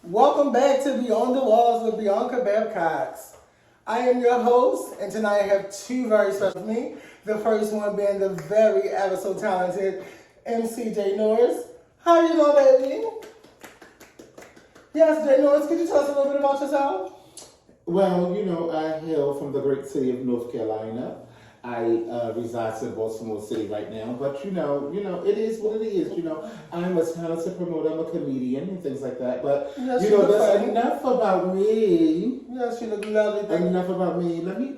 Welcome back to Beyond the Walls with Beyonca Babcocks. I am your host, and tonight I have two very special with me. The first one being the very ever so talented MC J Norris. How are you doing, baby? Yes, J Norris, could you tell us a little bit about yourself? Well, I hail from the great city of North Carolina. I reside in Baltimore City right now, but it is what it is. I'm a talented promoter, I'm a comedian and things like that. But yes, that's enough about me. Yes, you look lovely. Enough about me.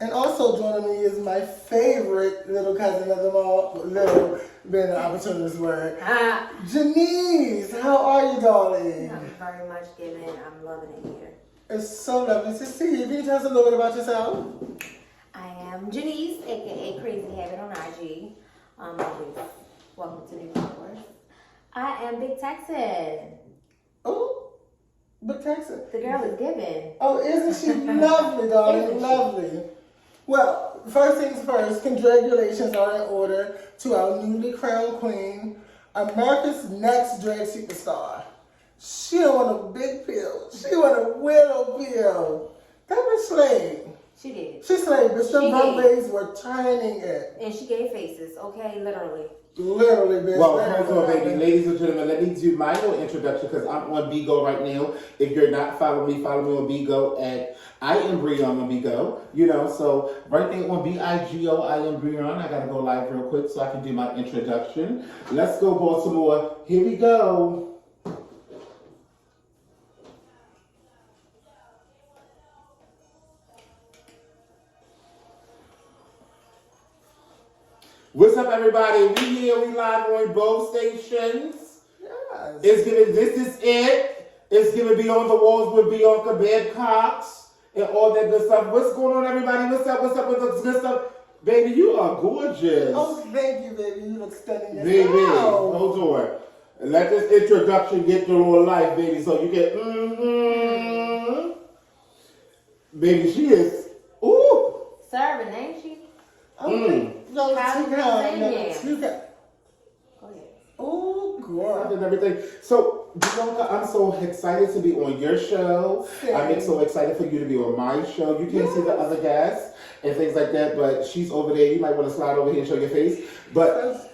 And also joining me is my favorite little cousin of them all, little being an opportunist word. Janice, how are you, darling? I'm very much given. I'm loving it here. It's so lovely to see you. Can you tell us a little bit about yourself? I am Janice, aka Crazy Habit on IG. Welcome to new followers. I am Big Texan. Oh, Big Texan. The girl is given. Oh, isn't she lovely, darling? Lovely. Well, first things first, congratulations are in order to our newly crowned queen, America's next drag superstar. She don't want a big pill. She want a willow pill. That was slayed. She did. She slayed, but some runways were turning it. And she gave faces, okay? Literally. Literally, bitch. Well, hold on, baby. Ladies and gentlemen, let me do my little introduction because I'm on Bigo right now. If you're not following me on Bigo at I am Breon on Bigo. So right there on BIGO, I am Breon. I gotta go live real quick so I can do my introduction. Let's go, Baltimore. Here we go. What's up, everybody? We here, we live on both stations. Yes. It's giving, this is it. It's gonna be on the walls with Beyonca Babcocks and all that good stuff. What's going on, everybody? What's up with the good stuff? Baby, you are gorgeous. Oh, thank you, baby. You look stunning as Baby, hell. hold on. Let this introduction get through real life, baby, so you get, Baby, she is, ooh. Serving, ain't she? Okay. No, How two you guys. saying Go ahead. Oh, girl. And everything. So, Beyonca, I'm so excited to be on your show. Same. I'm so excited for you to be on my show. You can't see the other guests and things like that, but she's over there. You might want to slide over here and show your face. But,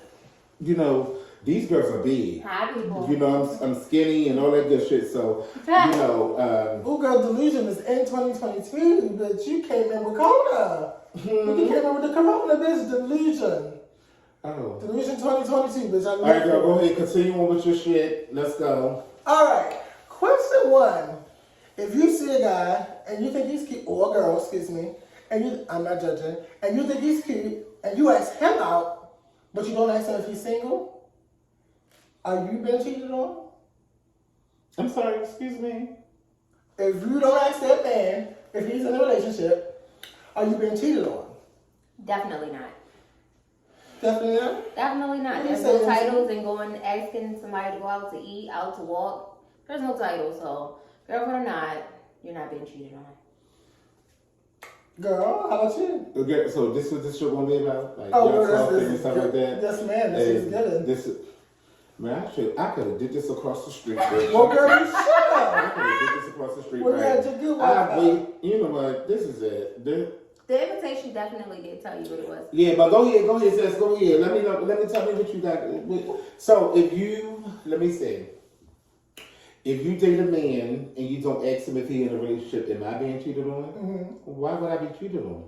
these girls are big. Hi, people. I'm skinny and all that good shit. So, Oh, girl, Delusion is in 2022, but you came in with Corona. You came in with the Corona, bitch. Delusion. Oh. Delusion 2022, bitch. All right, girl, go ahead. Continue on with your shit. Let's go. All right. Question one. If you see a guy and you think he's cute, or a girl, excuse me, and I'm not judging, and you think he's cute, and you ask him out, but you don't ask him if he's single, are you been cheated on? I'm sorry, excuse me. If you don't ask that man if he's in a relationship, are you being cheated on? Definitely not. Definitely not. Definitely not. What There's you no saying, titles in going asking somebody to go out to eat, out to walk. There's no title, so girlfriend or not, you're not being cheated on. Girl, how about you? Okay, so this is what this shit gonna be about? Like, Oh, talking and stuff like that? Yes, ma'am. This is good. This is, man, I could have did this across the street. Bitch. Well, girl, you should I have. could have did this across the street. Well, right? yeah, you do You know what? This is it. The invitation definitely did tell you what it was. Yeah, but go ahead, sis. Go ahead. Let me tell me what you got. So let me say, if you date a man and you don't ask him if he in a relationship, am I being cheated on? Mm-hmm. Why would I be cheated on?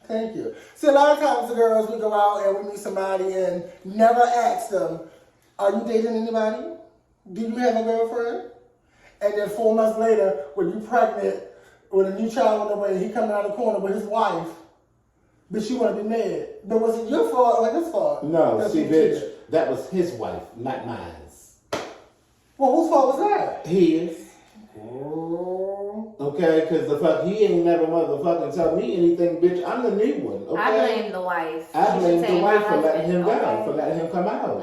Thank you. See, a lot of times the girls, we go out and we meet somebody and never ask them, are you dating anybody? Do you have a girlfriend? And then 4 months later, when you pregnant with a new child on the way, he coming out of the corner with his wife, but you want to be mad. But was it your fault or his fault? No, see, bitch, that was his wife, not mine. Well, whose fault was that? His. Oh. Okay, because the fuck, he ain't never motherfucking tell me anything, bitch. I'm the new one, okay? I blame the wife. I blame the wife for letting him Okay. down, for letting him come out.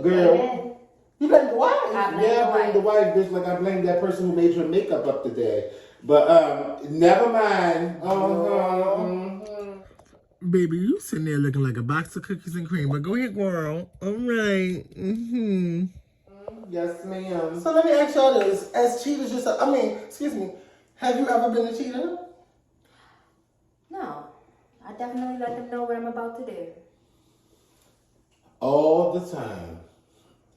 Girl. Amen. You blame the wife? I blame Yeah, the I blame the wife, bitch, like I blame that person who made your makeup up today. But, never mind. Baby, you sitting there looking like a box of cookies and cream, but go ahead, girl. All right. Mm-hmm. Yes, ma'am. So let me ask y'all this. As cheaters yourself, excuse me, have you ever been a cheater? No. I definitely let them know what I'm about to do. All the time.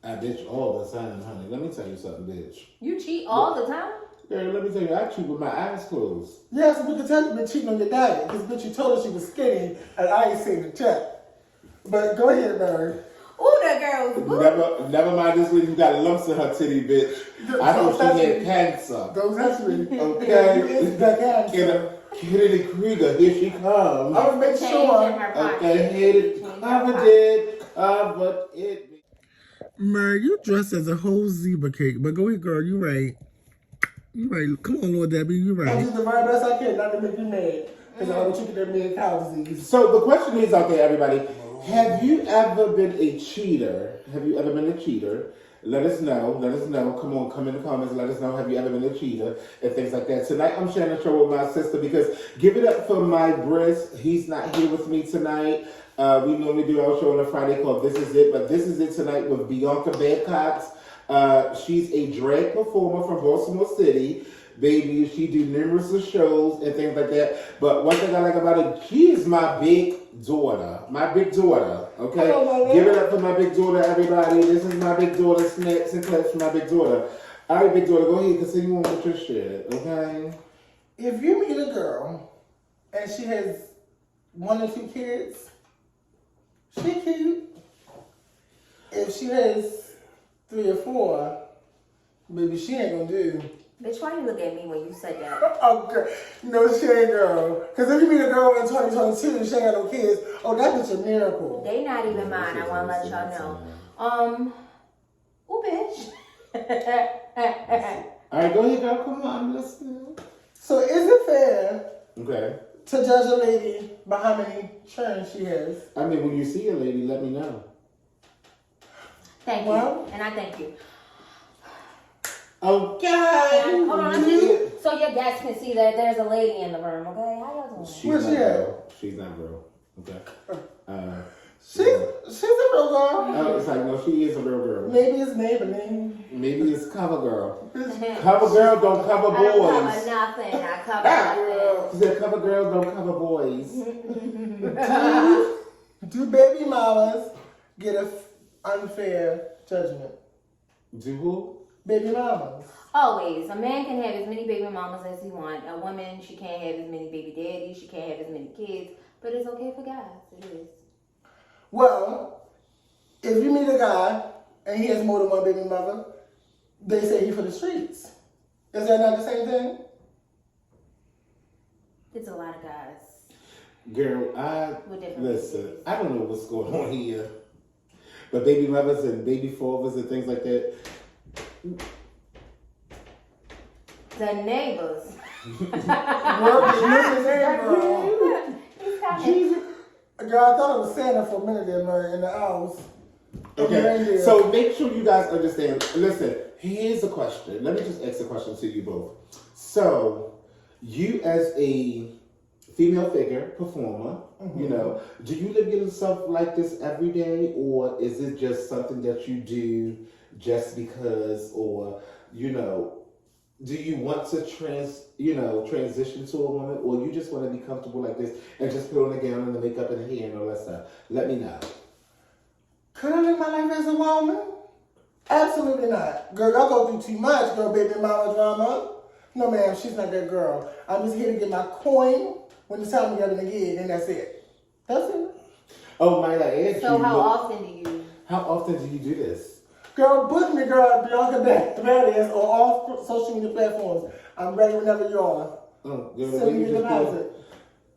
I bitch all the time, honey. Let me tell you something, bitch. You cheat all the time? Girl, let me tell you, I cheat with my eyes closed. Yes, we can tell you been cheating on your daddy. Because bitch, you told her she was skinny and I ain't seen the check. But go ahead, Mary. Ooh, that girl's good. Never mind this lady who got lumps in her titty, bitch. I know she had cancer. Don't touch me. Okay. It's the cancer. Kennedy Krieger, here she comes. I would make sure. Okay, covered it. Mary, you dressed as a whole zebra cake. But go ahead, girl. You right. You right. Come on, Lord Debbie. You right. I do the very best I can not to make you mad. Because I want you to get that mad cow disease. So the question is out there, everybody. Have you ever been a cheater? Have you ever been a cheater? Let us know. Let us know. Come on, come in the comments. Let us know. Have you ever been a cheater? And things like that. Tonight, I'm sharing a show with my sister because give it up for my Briss. He's not here with me tonight. We normally do our show on a Friday called This Is It. But this is it tonight with Beyonca Babcocks. She's a drag performer from Baltimore City. Baby, she do numerous of shows and things like that. But one thing I like about it, she is my big daughter. My big daughter, okay? Hello, give it up for my big daughter, everybody. This is my big daughter. Snaps and claps for my big daughter. All right, big daughter, go ahead. Continue on with your shit, okay? If you meet a girl and she has 1 or 2 kids, she cute. If she has 3 or 4, maybe she ain't gonna do. Bitch, why you look at me when you said that? Oh, girl. No, she ain't, girl. Because if you meet a girl in 2022 and she ain't got no kids, oh, that bitch a miracle. They not even mine. I want to let y'all know. Oh, bitch. All right, go ahead, girl. Come on, I'm listening. So is it fair Okay. to judge a lady by how many churns she has? I mean, when you see a lady, let me know. Thank you. And I thank you. Okay. Hold on, so your guests can see that there's a lady in the room, okay? How y'all doing? Where's she at? She's not real. Okay. She's a real girl. Oh, it's like, no, she is a real girl. Maybe it's neighbor name. Maybe it's cover girl. Cover girl don't cover boys. I don't cover nothing. I cover nothing. She said cover girls don't cover boys. Do baby mamas get an unfair judgment? Do who? Baby mamas. Always. A man can have as many baby mamas as he wants. A woman, she can't have as many baby daddies. She can't have as many kids. But it's okay for guys. It is. Well, if you meet a guy and he has more than 1 baby mother, they say he for the streets. Is that not the same thing? It's a lot of guys. Girl, listen, I don't know what's going on here. But baby mothers and baby fathers and things like that. The neighbors. Girl, I thought it was Santa for a minute there, in the house. Okay, so make sure you guys understand. Listen, here's a question. Let me just ask a question to you both. So, you as a female figure, performer, you know, do you live yourself like this every day, or is it just something that you do just because, or, you know, do you want to transition to a woman, or you just want to be comfortable like this and just put on the gown and the makeup and the hair and all that stuff? Let me know. Could I live my life as a woman? Absolutely not. Girl, I go through too much, girl, baby mama drama. No, ma'am, she's not that girl. I'm just here to get my coin when it's time to get in the gig, and that's it. That's it. Oh, my God. So how often do you do this? Girl, book me, girl, beyoncabaddass on all social media platforms. I'm ready whenever you are. Oh, girl, Send me the deposit.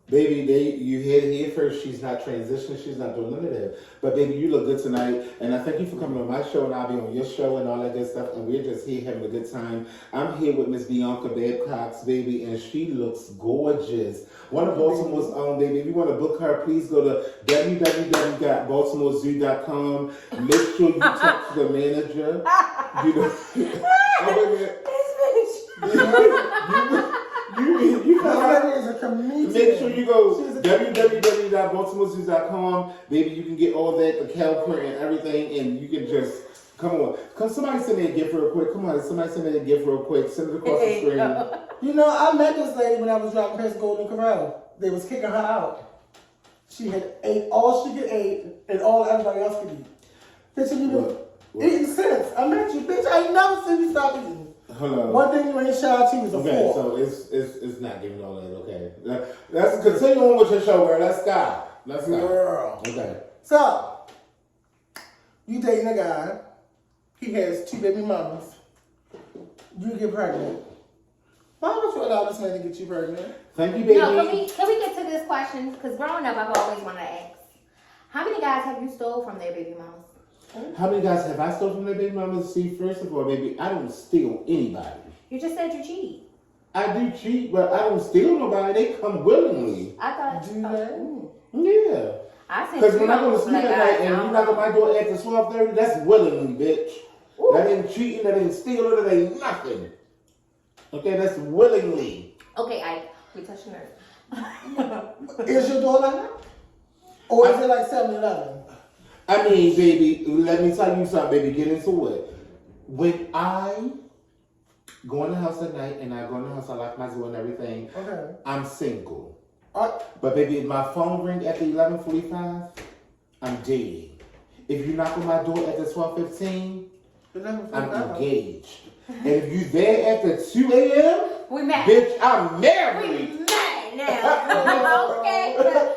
Baby, you heard it here first. She's not transitioning. She's not doing none of that. But baby, you look good tonight. And I thank you for coming on my show, and I'll be on your show and all that good stuff. And we're just here having a good time. I'm here with Miss Beyonca Babcocks, baby, and she looks gorgeous. One of Baltimore's own, baby. If you want to book her, please go to www.baltimoreZoo.com. Make sure you text the manager. Make sure you go www.baltimoreZoo.com. Baby, you can get all that, the cow print and everything, and you can just Come on. Come, somebody send me a gift real quick. Come on, somebody send me a gift real quick. Send it across the screen. You know, I met this lady when I was driving past Golden Corral. They was kicking her out. She had ate all she could eat and all everybody else could eat. Bitch, you been eating since. I met you, bitch. I ain't never seen you stop eating. Hold on. One thing you ain't shy to is a okay, fork. so it's not giving all that, okay. Let's continue on with your show, girl. Let's go. Let's go. Girl. Okay. So, you dating a guy. He has 2 baby mamas. You get pregnant. Why would you allow this man to get you pregnant? Thank you, baby. No, can we get to this question? Because growing up, I've always wanted to ask. How many guys have you stole from their baby mamas? How many guys have I stole from their baby mamas? See, first of all, baby, I don't steal anybody. You just said you cheat. I do cheat, but I don't steal nobody. They come willingly. I thought Do that? Yeah. I said Because when I go to sleep at night and you knock on my door after 12:30, that's willingly, bitch. Ooh. That ain't cheating, that ain't stealing, that ain't nothing. Okay, that's willingly. Okay, Ike, we touched nerves. Is your door like that? Or is it like 7-Eleven? I mean, baby, let me tell you something, baby. Get into it. When I go in the house at night and I go in the house, I lock my door and everything, Okay. I'm single. But baby, if my phone ring at the 11:45, I'm dating. If you knock on my door at the 12:15, I'm engaged. And if you there after 2 a.m., We met. bitch, I'm We married. met now. Okay,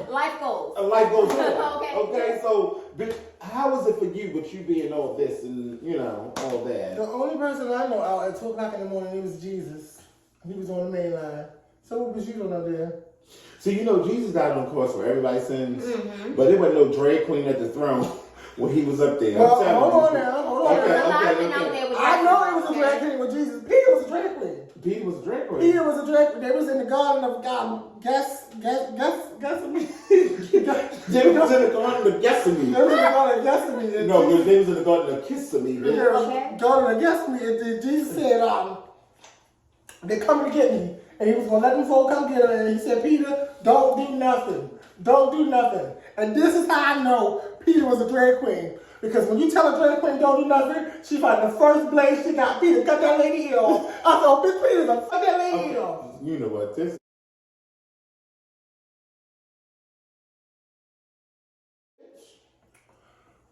life goals. Life goes on. Okay. Okay, so bitch, how is it for you with you being all this and all that? The only person I know out at 2 o'clock in the morning, it was Jesus. He was on the main line. So what was you doing up there? So Jesus died on the cross for everybody's sins, but there wasn't no drag queen at the throne when he was up there. Well, hold on now. Okay. I know it was a drag queen with Jesus. Peter was a drag queen. Peter was a drag queen. Peter was a drag queen. They was in the garden of God. Guess me. They was in the garden of Gethsemane. They was in the garden of Gethsemane. No, because they was in the garden of Kissing Me. Okay. Garden of Gethsemane. And then Jesus said, they coming to get me. And he was going to let them folk come get him. And he said, Peter, don't do nothing. Don't do nothing. And this is how I know Peter was a drag queen. Because when you tell a drag queen don't do nothing, she find the first blade she got, Peter, cut that lady ear off. I said, bitch, Peter's gonna cut that lady ear off. You know what this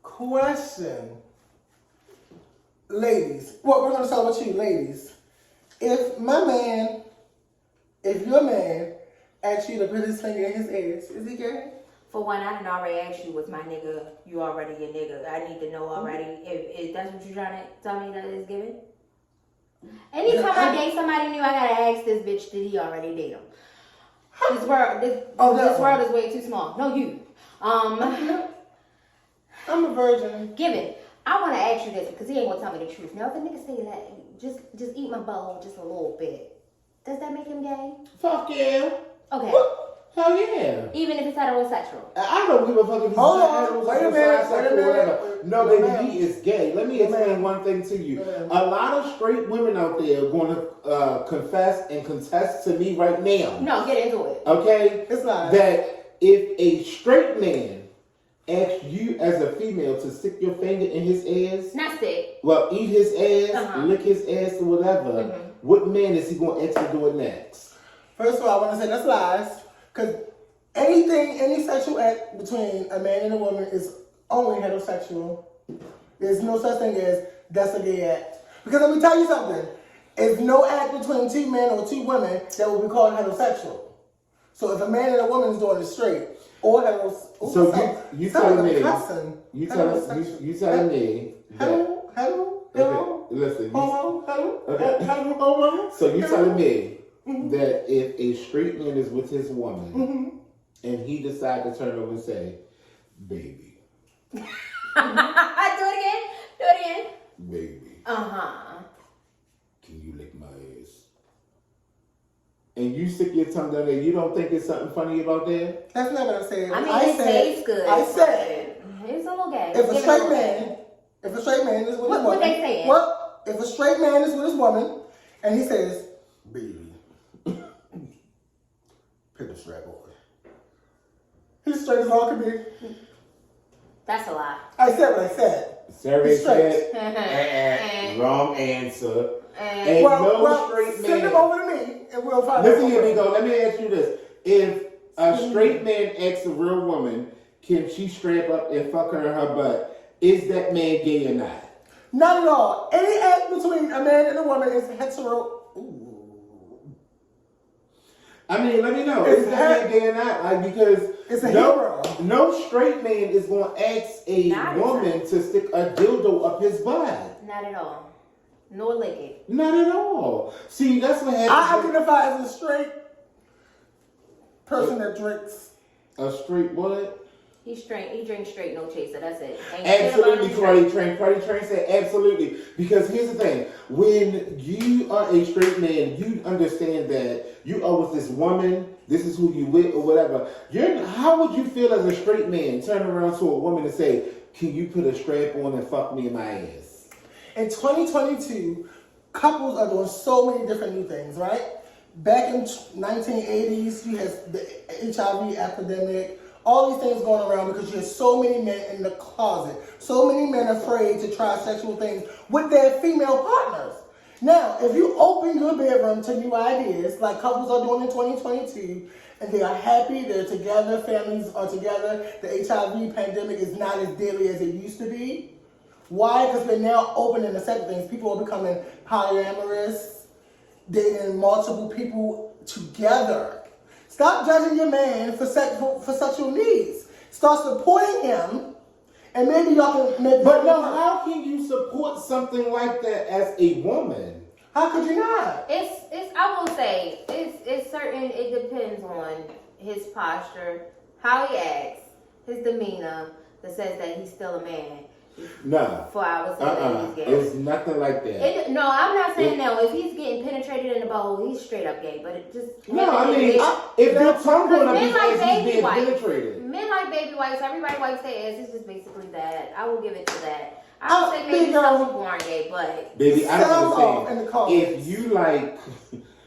Question. Ladies. Well, we're going to start with you, ladies. If your man asks you to put his finger in his ass, is he gay? For one, I didn't already ask you, was my nigga, you already a nigga. I need to know already. If that's what you're trying to tell me that is given. Anytime I date somebody new, I gotta ask this bitch, did he already date him? This world is way too small. No, you. I'm a virgin. Given. I want to ask you this because he ain't gonna tell me the truth. Now, if a nigga say that, just eat my bowl just a little bit, does that make him gay? Fuck yeah. Okay. Hell yeah. Even if it's heterosexual. I don't give a fuck if he's Hold on. Wait a minute. or whatever. No, baby, he is gay. Let me explain one thing to you. A lot of straight women out there are going to confess and contest to me right now. No, get into it. Okay? It's not. That if a straight man asks you as a female to stick your finger in his ass, Not stick. well, eat his ass, lick his ass, or whatever, what man is he going to ask to do it next? First of all, I want to say that's lies. Because any sexual act between a man and a woman is only heterosexual. There's no such thing as that's a gay act. Because let me tell you something. There's no act between 2 men or 2 women that will be called heterosexual. So if a man and a woman is doing it straight or heterosexual. So you telling me that. Okay, listen. So you telling me that if a straight man is with his woman and he decides to turn over and say, baby. Do it again. Baby. Uh-huh. Can you lick my ass? And you stick your tongue down there, you don't think there's something funny about that? That's not what I said. I mean, it tastes good. I said, it's a little gay. if a straight man is with his woman. What they saying? What? If a straight man is with his woman and he says, baby, pick the strap on. He's straight as all can be. That's a lie. I said what I said. Survey Straight. said, wrong answer. Ain't Well, no straight send man. them over to me, and we'll find out. Listen here, Bigo. Let me ask you this: if a straight man asks a real woman, can she strap up and fuck her in her butt? Is that man gay or not? Not at all. Any act between a man and a woman is hetero. Ooh. I mean, let me know. Is that man gay or not? Like, because it's a hero. No straight man is going to ask a woman to stick a dildo up his butt. Not at all. Nor lick it. Not at all. See, that's what happens. I identify as a straight person that drinks. A straight what? He's straight. He drinks straight, no chaser. That's it. Absolutely, Cardi Train said absolutely. Because here's the thing: when you are a straight man, you understand that you are with this woman. This is who you with, or whatever. How would you feel as a straight man turning around to a woman and say, "Can you put a strap on and fuck me in my ass?" In 2022, couples are doing so many different new things, right? Back in 1980s, you had the HIV epidemic. All these things going around because there's so many men in the closet. So many men afraid to try sexual things with their female partners. Now, if you open your bedroom to new ideas, like couples are doing in 2022, and they are happy, they're together, families are together, the HIV pandemic is not as deadly as it used to be. Why? Because we're now open and accepting things. People are becoming polyamorous, dating multiple people together. Stop judging your man for sexual needs. Start supporting him, and maybe y'all can make. But no, how can you support something like that as a woman? How could you not? It's. I will say it's certain. It depends on his posture, how he acts, his demeanor that says that he's still a man. No. 4 hours later, he's gay. It's nothing like that. No, I'm not saying no. If he's getting penetrated in the bowl, he's straight up gay. But it just no. I mean, if your tongue going up his ass, he's being penetrated. Men like baby wipes. Everybody wipes their ass. It's just basically that. I will give it to that. I would say maybe some people aren't gay, but baby, I don't understand. If you like,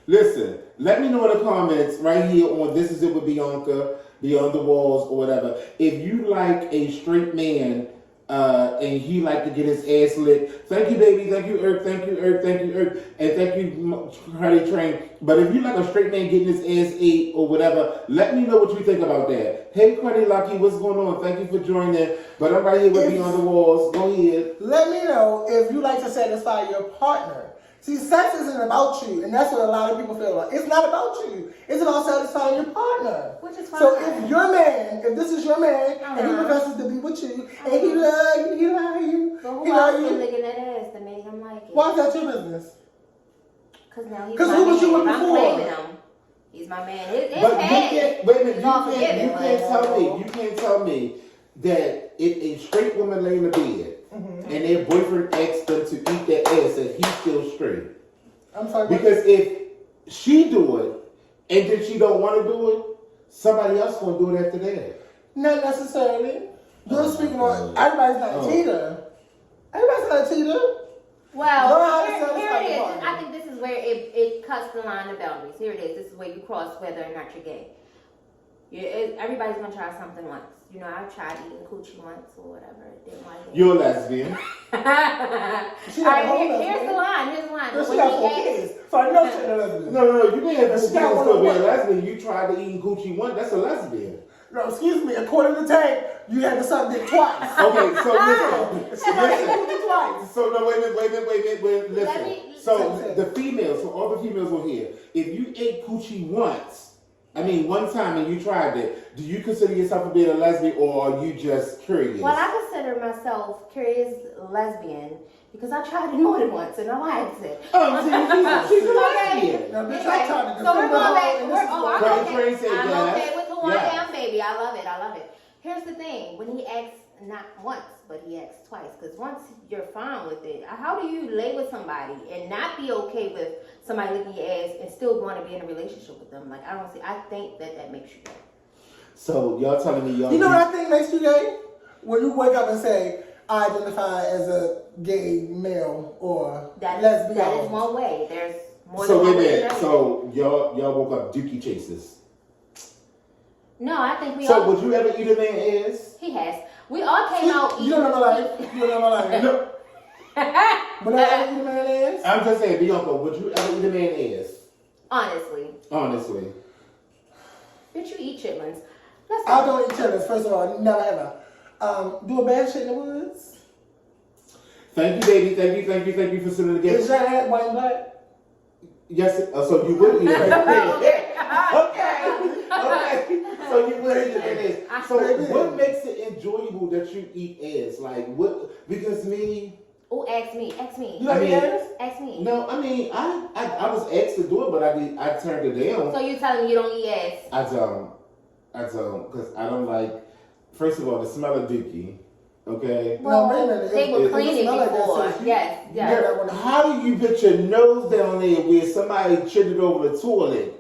listen. Let me know in the comments right here on This Is It with Beyonca, Beyond the Walls or whatever. If you like a straight man. And he like to get his ass licked. Thank you, baby. Thank you, Irk. Thank you, Irk. Thank you, Irk. And thank you, Cardi Train. But if you like a straight man getting his ass ate or whatever, let me know what you think about that. Hey, Cardi Lucky, what's going on? Thank you for joining. But I'm right here with Beyond the Walls. Go ahead. Let me know if you like to satisfy your partner. See, sex isn't about you, and that's what a lot of people feel like. It's not about you. It's about satisfying your partner. Which is fine. So if your man, if this is your man, and he professes to be with you, and he love you, he love you, but who he else love been you. licking that ass that made him like it? Why is that your business? Because now he's Because my who was you with man. I'm before? claiming him. He's my man. His But past. wait a minute. is all forgiven, You can't tell me that if a straight woman lay in the bed and their boyfriend asks them to eat their ass, that he's still straight. I'm sorry. Because if she do it and then she don't want to do it, somebody else gonna do it after that. Not necessarily. You're speaking on everybody's not a cheater. Everybody's not a cheater. Well, here it is. I think this is where it cuts the line of boundaries. Here it is. This is where you cross whether or not you're gay. Everybody's gonna try something once. You know, I tried eating coochie once or whatever. Didn't like it. You're a lesbian. All right, here's the line. She got 4 kids, so I know she's a lesbian. No, you can't have 4 kids still be a lesbian. You tried to eat coochie once, that's a lesbian. No, excuse me. According to Tank, you had to suck dick twice. Okay, so listen. Twice. So no, wait a minute, listen. So the females, so all the females were here. If you ate coochie once, one time and you tried it, do you consider yourself to be a lesbian or are you just curious? Well, I consider myself curious lesbian because I tried it more than once and I liked it. Oh, she's a lesbian. Now, bitch, I tried to So we're going back. I'm okay. okay with the one damn baby. I love it. Here's the thing. When he asks not once, but he asks twice. Because once you're fine with it, how do you lay with somebody and not be okay with somebody licking your ass and still want to be in a relationship with them? Like, I think that makes you gay. So y'all telling me y'all... You know what I think makes you gay? When you wake up and say, I identify as a gay male or lesbian. That is one way. There's more so than one wait a way. minute. So y'all woke up dookie chasers. No, I think we So all... would you ever eat a man's ass? He has. We all came out. You don't know my life. You don't know my life. No, But I ever eat a man ass? I'm just saying, Bianca, would you ever eat a man ass? Honestly. Bitch, you eat chitlins. Let's I go. don't eat chitlins, first of all. Never ever. Do a bad shit in the woods? Thank you, baby. Thank you for sitting Is together. your ass white and black? Yes, so you would eat a man ass. Okay. So you would eat a man ass. So what makes it enjoyable that you eat ass? Like, what? Because me... Oh, ask me. You like ass? Ask me. No, I mean, I was asked to do it, but I turned it down. So you telling me you don't eat ass? I don't, because I don't like, first of all, the smell of dookie, okay? No, wait a minute. They were It cleaning smell like that, before. so Yes. Yeah, that one. How do you put your nose down there where somebody tripped over the toilet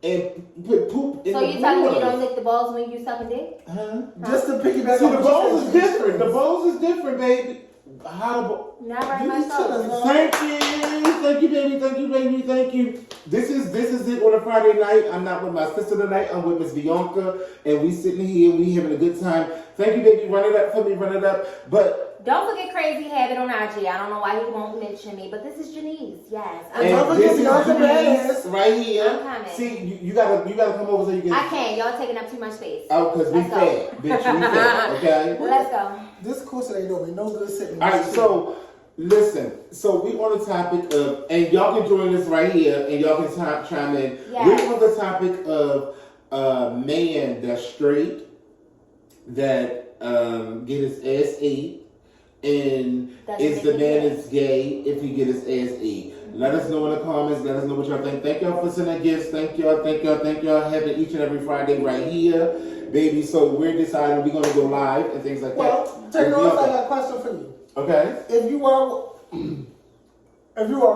and put poop in So the you telling me you water? don't lick the balls when you suck a dick? Huh? Just to piggyback See, on the what balls you is said. different. The balls is different, baby. How the Not very You much eat so. chitlins, no? Thank you, baby. This is it on a Friday night. I'm not with my sister tonight. I'm with Miss Beyonca, and we sitting here. We having a good time. Thank you, baby. Run it up for me. Run it up. But Don't forget Crazy Habit on IG. I don't know why he won't mention me, but this is Janice. Yes. And don't forget this is Beyonca Denise Babcocks. right here. I'm coming. See, you gotta come over so you can. I can't. Y'all taking up too much space. Oh, because we Let's go. fat, bitch. We fat. Okay. Let's go. This course ain't no good sitting. All right, so listen. So we on the topic of, and y'all can join us right here, and y'all can chime in. Yes. We're on the topic of a man that's straight, that get his ass ate, and Doesn't is make the me man gay. is gay if he get his ass ate. Let us know in the comments. Let us know what y'all think. Thank y'all for sending gifts. Thank y'all. Having each and every Friday right here, baby. So we're deciding we're gonna go live and things like Well, that. take With notice, I Beyonca. got a question for you. Okay. If you were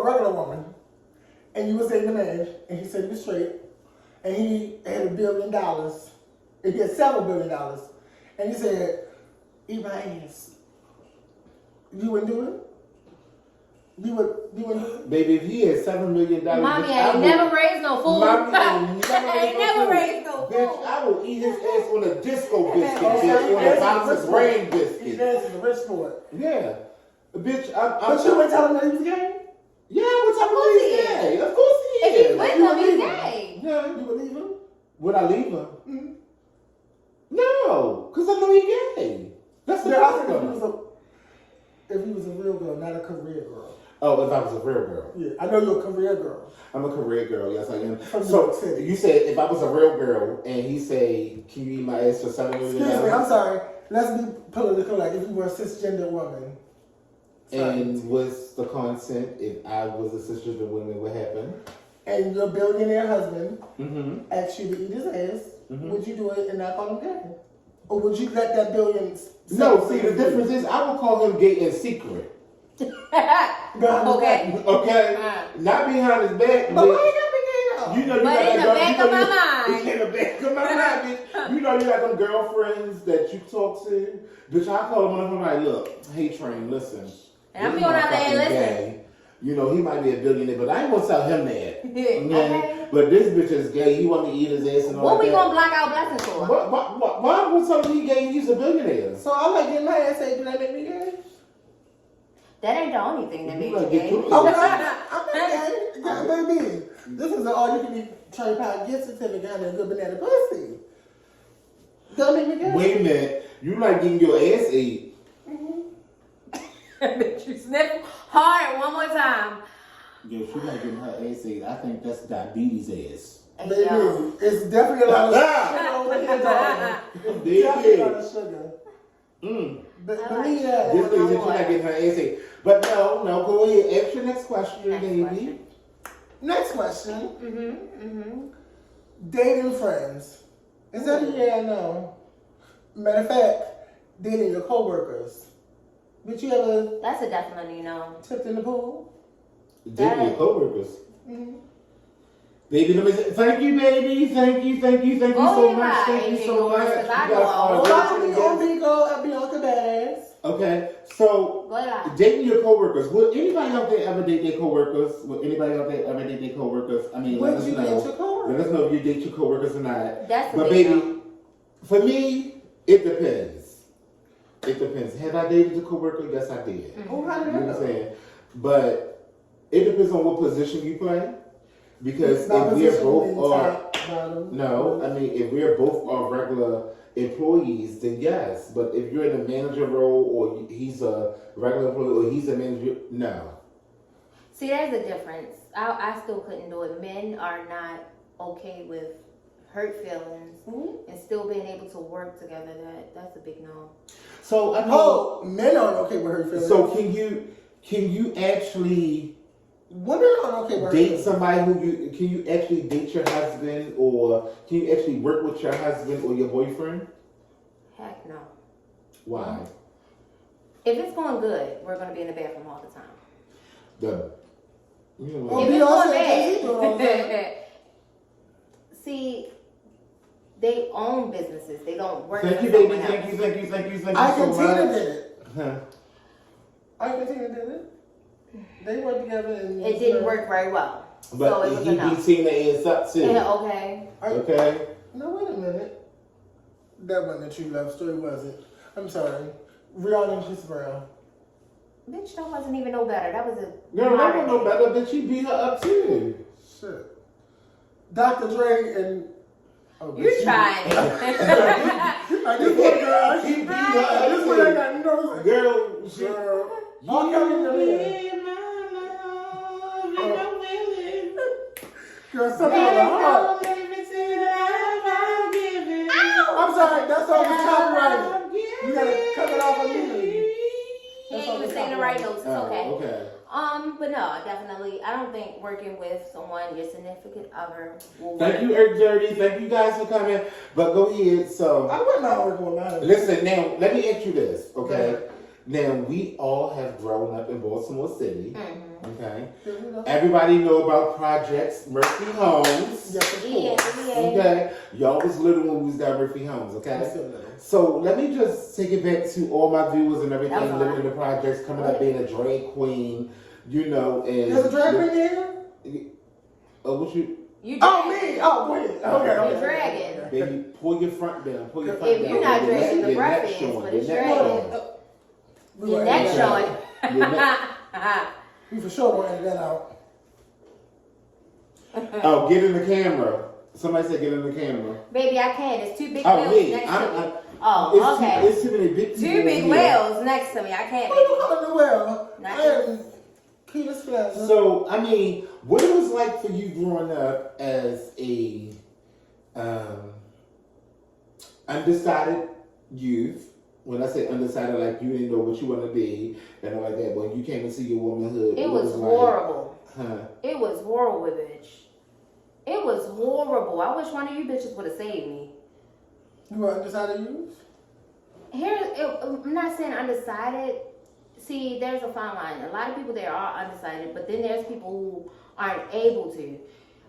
a regular woman and you was dating a man and he said he was straight and he had $1 billion, and he had several $1 billion, and he said, "Eat my ass," you wouldn't do it? You wouldn't do it? Baby, if he had $7 million, Mommy bitch, I ain't would- never raised no fool. Mommy ain't Ain't never raised no Bitch, fool. I will eat his ass on a disco biscuit, Okay, bitch, on a that's box rich of for grain it. biscuit. He danced the rich for it. Yeah. Bitch, But you would tell him that he was gay? yeah, what's up Of course with he he's is. gay? Of course he If is. he's with You them, he's believe him? gay. Yeah. You would leave him? Would I leave her? Mm-hmm. No, because I know he gay. That's the Yeah, I think problem. if he was a real girl, not a career girl. Oh, if I was a real girl. Yeah, I know you're a career girl. I'm a career girl, yes I am. From New So York City. you said if I was a real girl and he say, "Can you eat my ass for $7 million?" Excuse me, I'm sorry. Let's be political. Like if you were a cisgender woman. Sorry. And what's the consent if I was a cisgender woman? What happened? And your billionaire husband Mm-hmm. asked you to eat his ass, Mhm. would you do it and not call him gay? Or would you let that billion... No, see the difference is I would call him gay in secret. Okay. Okay? Not behind his back, But why but you gotta be gay though? you know you But got in that the back of my mind. In the back of my mind, bitch. You know you got them girlfriends that you talk to. Bitch, I call one of them like, look, hey Train, listen. And I'm this going out there and motherfucking listen. gay. You know, he might be a billionaire, but I ain't gonna tell him that. Okay. But this bitch is gay. He want me to eat his ass and all What that. we gonna block our blessings for? Why am I gonna tell him he gay and he's a billionaire? So I like getting my ass ate, do that make me gay? That ain't the only thing that You makes like you get gay. through it. I'm not gay. Yeah, baby. This is an all-you-can-eat cherry pie gift certificate and a good banana pussy. Don't make me gay. Wait a minute. You like getting your ass ate. Bitch, you sniff hard one more time. Yo, she like getting her ass ate. I think that's diabetes ass. Hey, Baby, yo. it's definitely a lot of sugar over here, dog. Baby. Definitely a lot of sugar. But I like believe This that. sugar. thing that she like getting her ass ate. But no, go ahead. Ask your next question, Next baby. question. Next question. Mm-hmm. Dating friends. Is that a yeah or no? Matter of fact, dating your coworkers. Did you ever That's a definitely no. tipped in the pool? Dating your coworkers. Mm-hmm. Baby, let me say, thank you, baby. Thank you Go so ahead, much. bye. Thank you Ain't so no much. words, 'cause I You know got all our Follow me listeners on again. Bigo at Beyonca Babcocks. Okay, so Go ahead. dating your coworkers. Would anybody out there ever date their coworkers? Would anybody out there ever date their coworkers? I mean, let Would us you know. date your Let coworkers? us know if you date your coworkers or not. That's the But big baby, no. for me, it depends. It depends. Have I dated a coworker? Yes, I did. Oh, how You did know I what I'm know? saying? But it depends on what position you play. Because Not if we're position both means are top, bottom. no, I mean if we're both are regular employees, then yes. But if you're in a manager role or he's a regular employee or he's a manager, no. See, there's a difference. I still couldn't do it. Men are not okay with hurt feelings and still being able to work together. That's a big no. So I mean, men aren't okay with hurt feelings. so can you actually women aren't okay with hurt date feelings. somebody can you actually date your husband or can you actually work with your husband or your boyfriend? Heck no. Why? If it's going good, we're going to be in the bathroom all the time. You know Oh, If what? it's going Beyonce do it all the bad, see, they own businesses. They don't work Thank for you, baby. someone Thank else. you, thank you, thank you, thank you I so can Tina much. did it. Huh. I can Tina did it. They worked together and It didn't work very well. But so it was he enough. beat Tina ass up too. Yeah, okay. Okay. No, wait a minute. That wasn't a true love story, was it? I'm sorry. Rihanna and Chris Brown. Bitch, that wasn't even no better. That was a Girl, that modern was no day. better than she beat her up too. Shit. Dr. Dre and. Oh, You're bitch, trying. Like this one girl, She beat her like, up this one ain't too. got no. Girl, she. Girl. Oh, Kelly in the be my love and I'm willing. Girl, something on the heart. I'm sorry, that song is copyrighted. You gotta cut it off immediately. Yeah, you were saying the right notes. It's okay. Okay. But no, definitely. I don't think working with someone, your significant other, will Thank work. you, Eric Dirty. Thank you guys for coming. But go ahead. So, I would not work with mine. listen, now, let me ask you this, okay? Okay. Now, we all have grown up in Baltimore City, Mm-hmm. okay? You know? Everybody know about Projects Murphy Homes. Yes, of Yeah, course. yeah. Okay? Y'all was little when we was down Murphy Homes, I'm okay? still little. So, let me just take it back to all my viewers and everything That was living in the projects, coming up being a drag queen, you know, and... There's a drag queen here? Oh, what you... You Oh, dragging. me! Oh, wait. Okay. You're dragging. Baby, pull your front down. Pull your front If down. you're not Your neck- dragging, the your breath neck is, showing, but your it's neck dragging. showing. Your neck Yeah. showing. Your neck- We for sure won't edit that out. Oh, get in the camera. Somebody said get in the camera. Baby, I can't. It's two big Oh, whales me. next to I'm- me. Oh, okay. It's too many big people Two big in here. whales next to me. I can't, Who you baby. calling the well? Not I am Peter Spencer. So, I mean, what it was like for you growing up as a undecided youth. When I say undecided, like you didn't know what you want to be and all like that. When you came into your womanhood, It what was like? horrible. Huh? It was horrible, bitch. It was horrible. I wish one of you bitches would have saved me. You were undecided youth? I'm not saying undecided. See, there's a fine line. A lot of people there are undecided, but then there's people who aren't able to.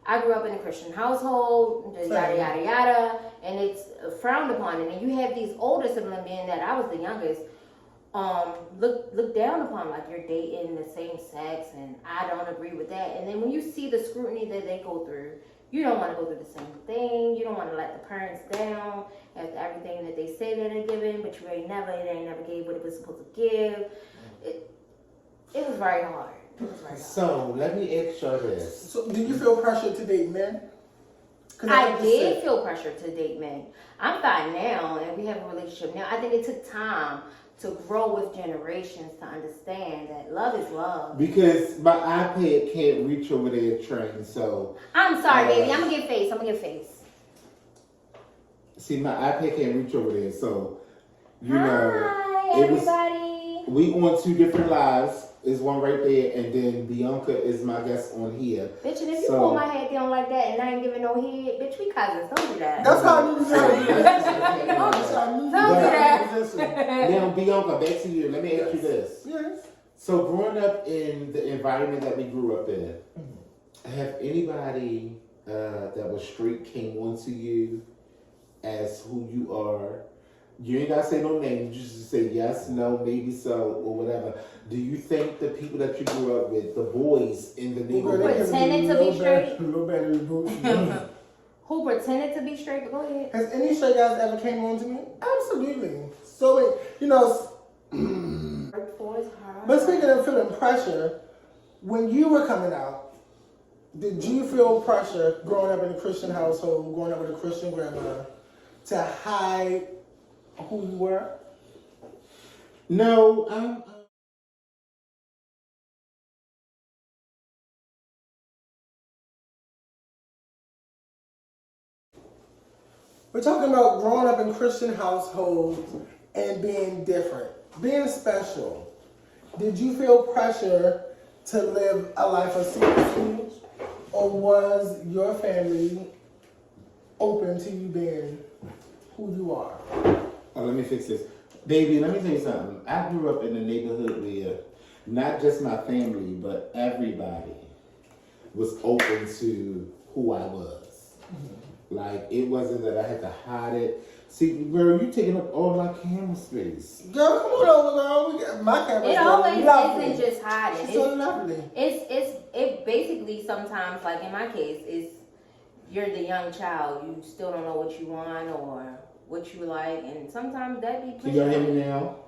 I grew up in a Christian household, yada, yada, yada, and it's frowned upon. And then you have these older sibling being that I was the youngest, look down upon, like you're dating the same sex, and I don't agree with that. And then when you see the scrutiny that they go through, you don't want to go through the same thing. You don't want to let the parents down after everything that they say that they're giving, but they ain't never gave what it was supposed to give. It was very hard. It was very hard. So, let me ask you this. So, do you feel pressure to date men? 'Cause I just did said- feel pressure to date men. I'm fine now, and we have a relationship now. I think it took time to grow with generations to understand that love is love. Because my iPad can't reach over there train, so... I'm sorry, baby. I'm gonna give face. See, my iPad can't reach over there, so... You know... Hi, it was- everybody. We on two different lives. There's one right there, and then Beyonca is my guest on here. Bitch, and if you So- pull my head down like that and I ain't giving no head, bitch, we cousins. Don't do that. That's how I knew you were Don't do that. Now, Beyonca, back to you. Let me ask you this. Yes. So, growing up in the environment that we grew up in, have anybody that was straight came onto you as who you are? You ain't gotta say no names. You just say yes, no, maybe so, or whatever. Do you think the people that you grew up with, the boys in the neighborhood, Pretending to be straight? Little battery boots. Who pretended to be straight? But go ahead. Has any straight guys ever came on to me? Absolutely. So, you know, but speaking of feeling pressure, when you were coming out, did you feel pressure growing up in a Christian household, growing up with a Christian grandmother, to hide who you were? No, We're talking about growing up in Christian households and being different, being special. Did you feel pressure to live a life of secrecy, or was your family open to you being who you are? Oh, let me fix this. Baby, let me tell you something. I grew up in a neighborhood where not just my family, but everybody was open to who I was. Mm-hmm. Like, it wasn't that I had to hide it. See, girl, you taking up all my camera space. Girl, come on over, girl. We got my camera. It always lovely. isn't just hiding. It's so lovely. It basically sometimes, like in my case, is you're the young child. You still don't know what you want or what you like, and sometimes that be. Can y'all hear me now?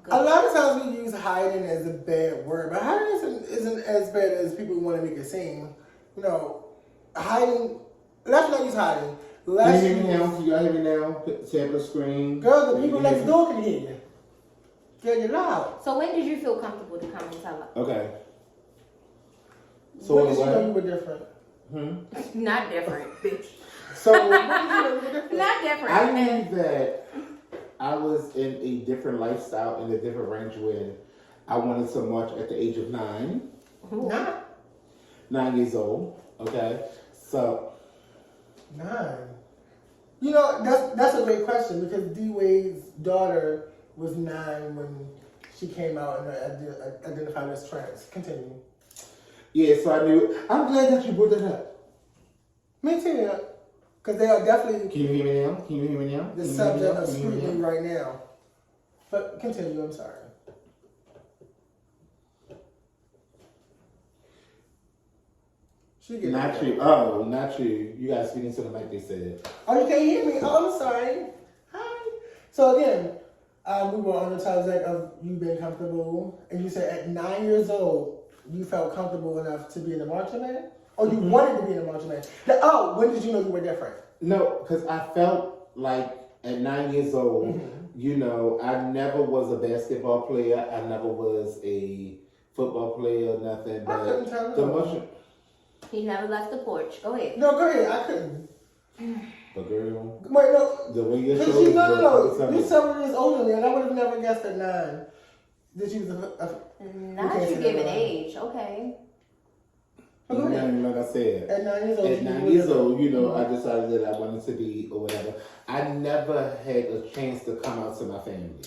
Good. A lot of times we use hiding as a bad word, but hiding isn't as bad as people want to make it seem. You know, hiding. Let's not use hiding. Can you hear me now? Can y'all hear me now? Tap the screen. Girl, the people next door can hear you. Girl, you're loud. So when did you feel comfortable to come and tell us? Okay. So when did you know you were different? Not different, bitch. So when did you know you were different? Not different. I knew that I was in a different lifestyle, in a different range when I wanted to march at the age of 9. Nine. 9 years old. Okay. So 9. You know, that's a great question because D-Wade's daughter was 9 when she came out and identified as trans. Continue. yeah, so I knew. I'm glad that you brought that up. Me too. Because they are definitely Can you hear me now? Can you hear me now? the subject of scrutiny right now. But continue, I'm sorry. Not you. Oh, not you. You guys speaking to the mic, they said. Oh, you can't hear me? Oh, I'm sorry. Hi. So again, we were on the subject of you being comfortable. And you said at 9 years old, you felt comfortable enough to be in the marching band? Or you wanted to be in the marching band? When did you know you were different? No, because I felt like at 9 years old, you know, I never was a basketball player. I never was a football player, nothing. I couldn't tell you. He never left the porch. Go ahead. No, go ahead. I couldn't. But girl, Wait, no. the way you're No. You're 7 years older than me, and I would have never guessed at 9 that you was Not that you give an age. Okay. like I said, at 9 years old. at 9 years old, you know, I decided that I wanted to be or whatever. I never had a chance to come out to my family.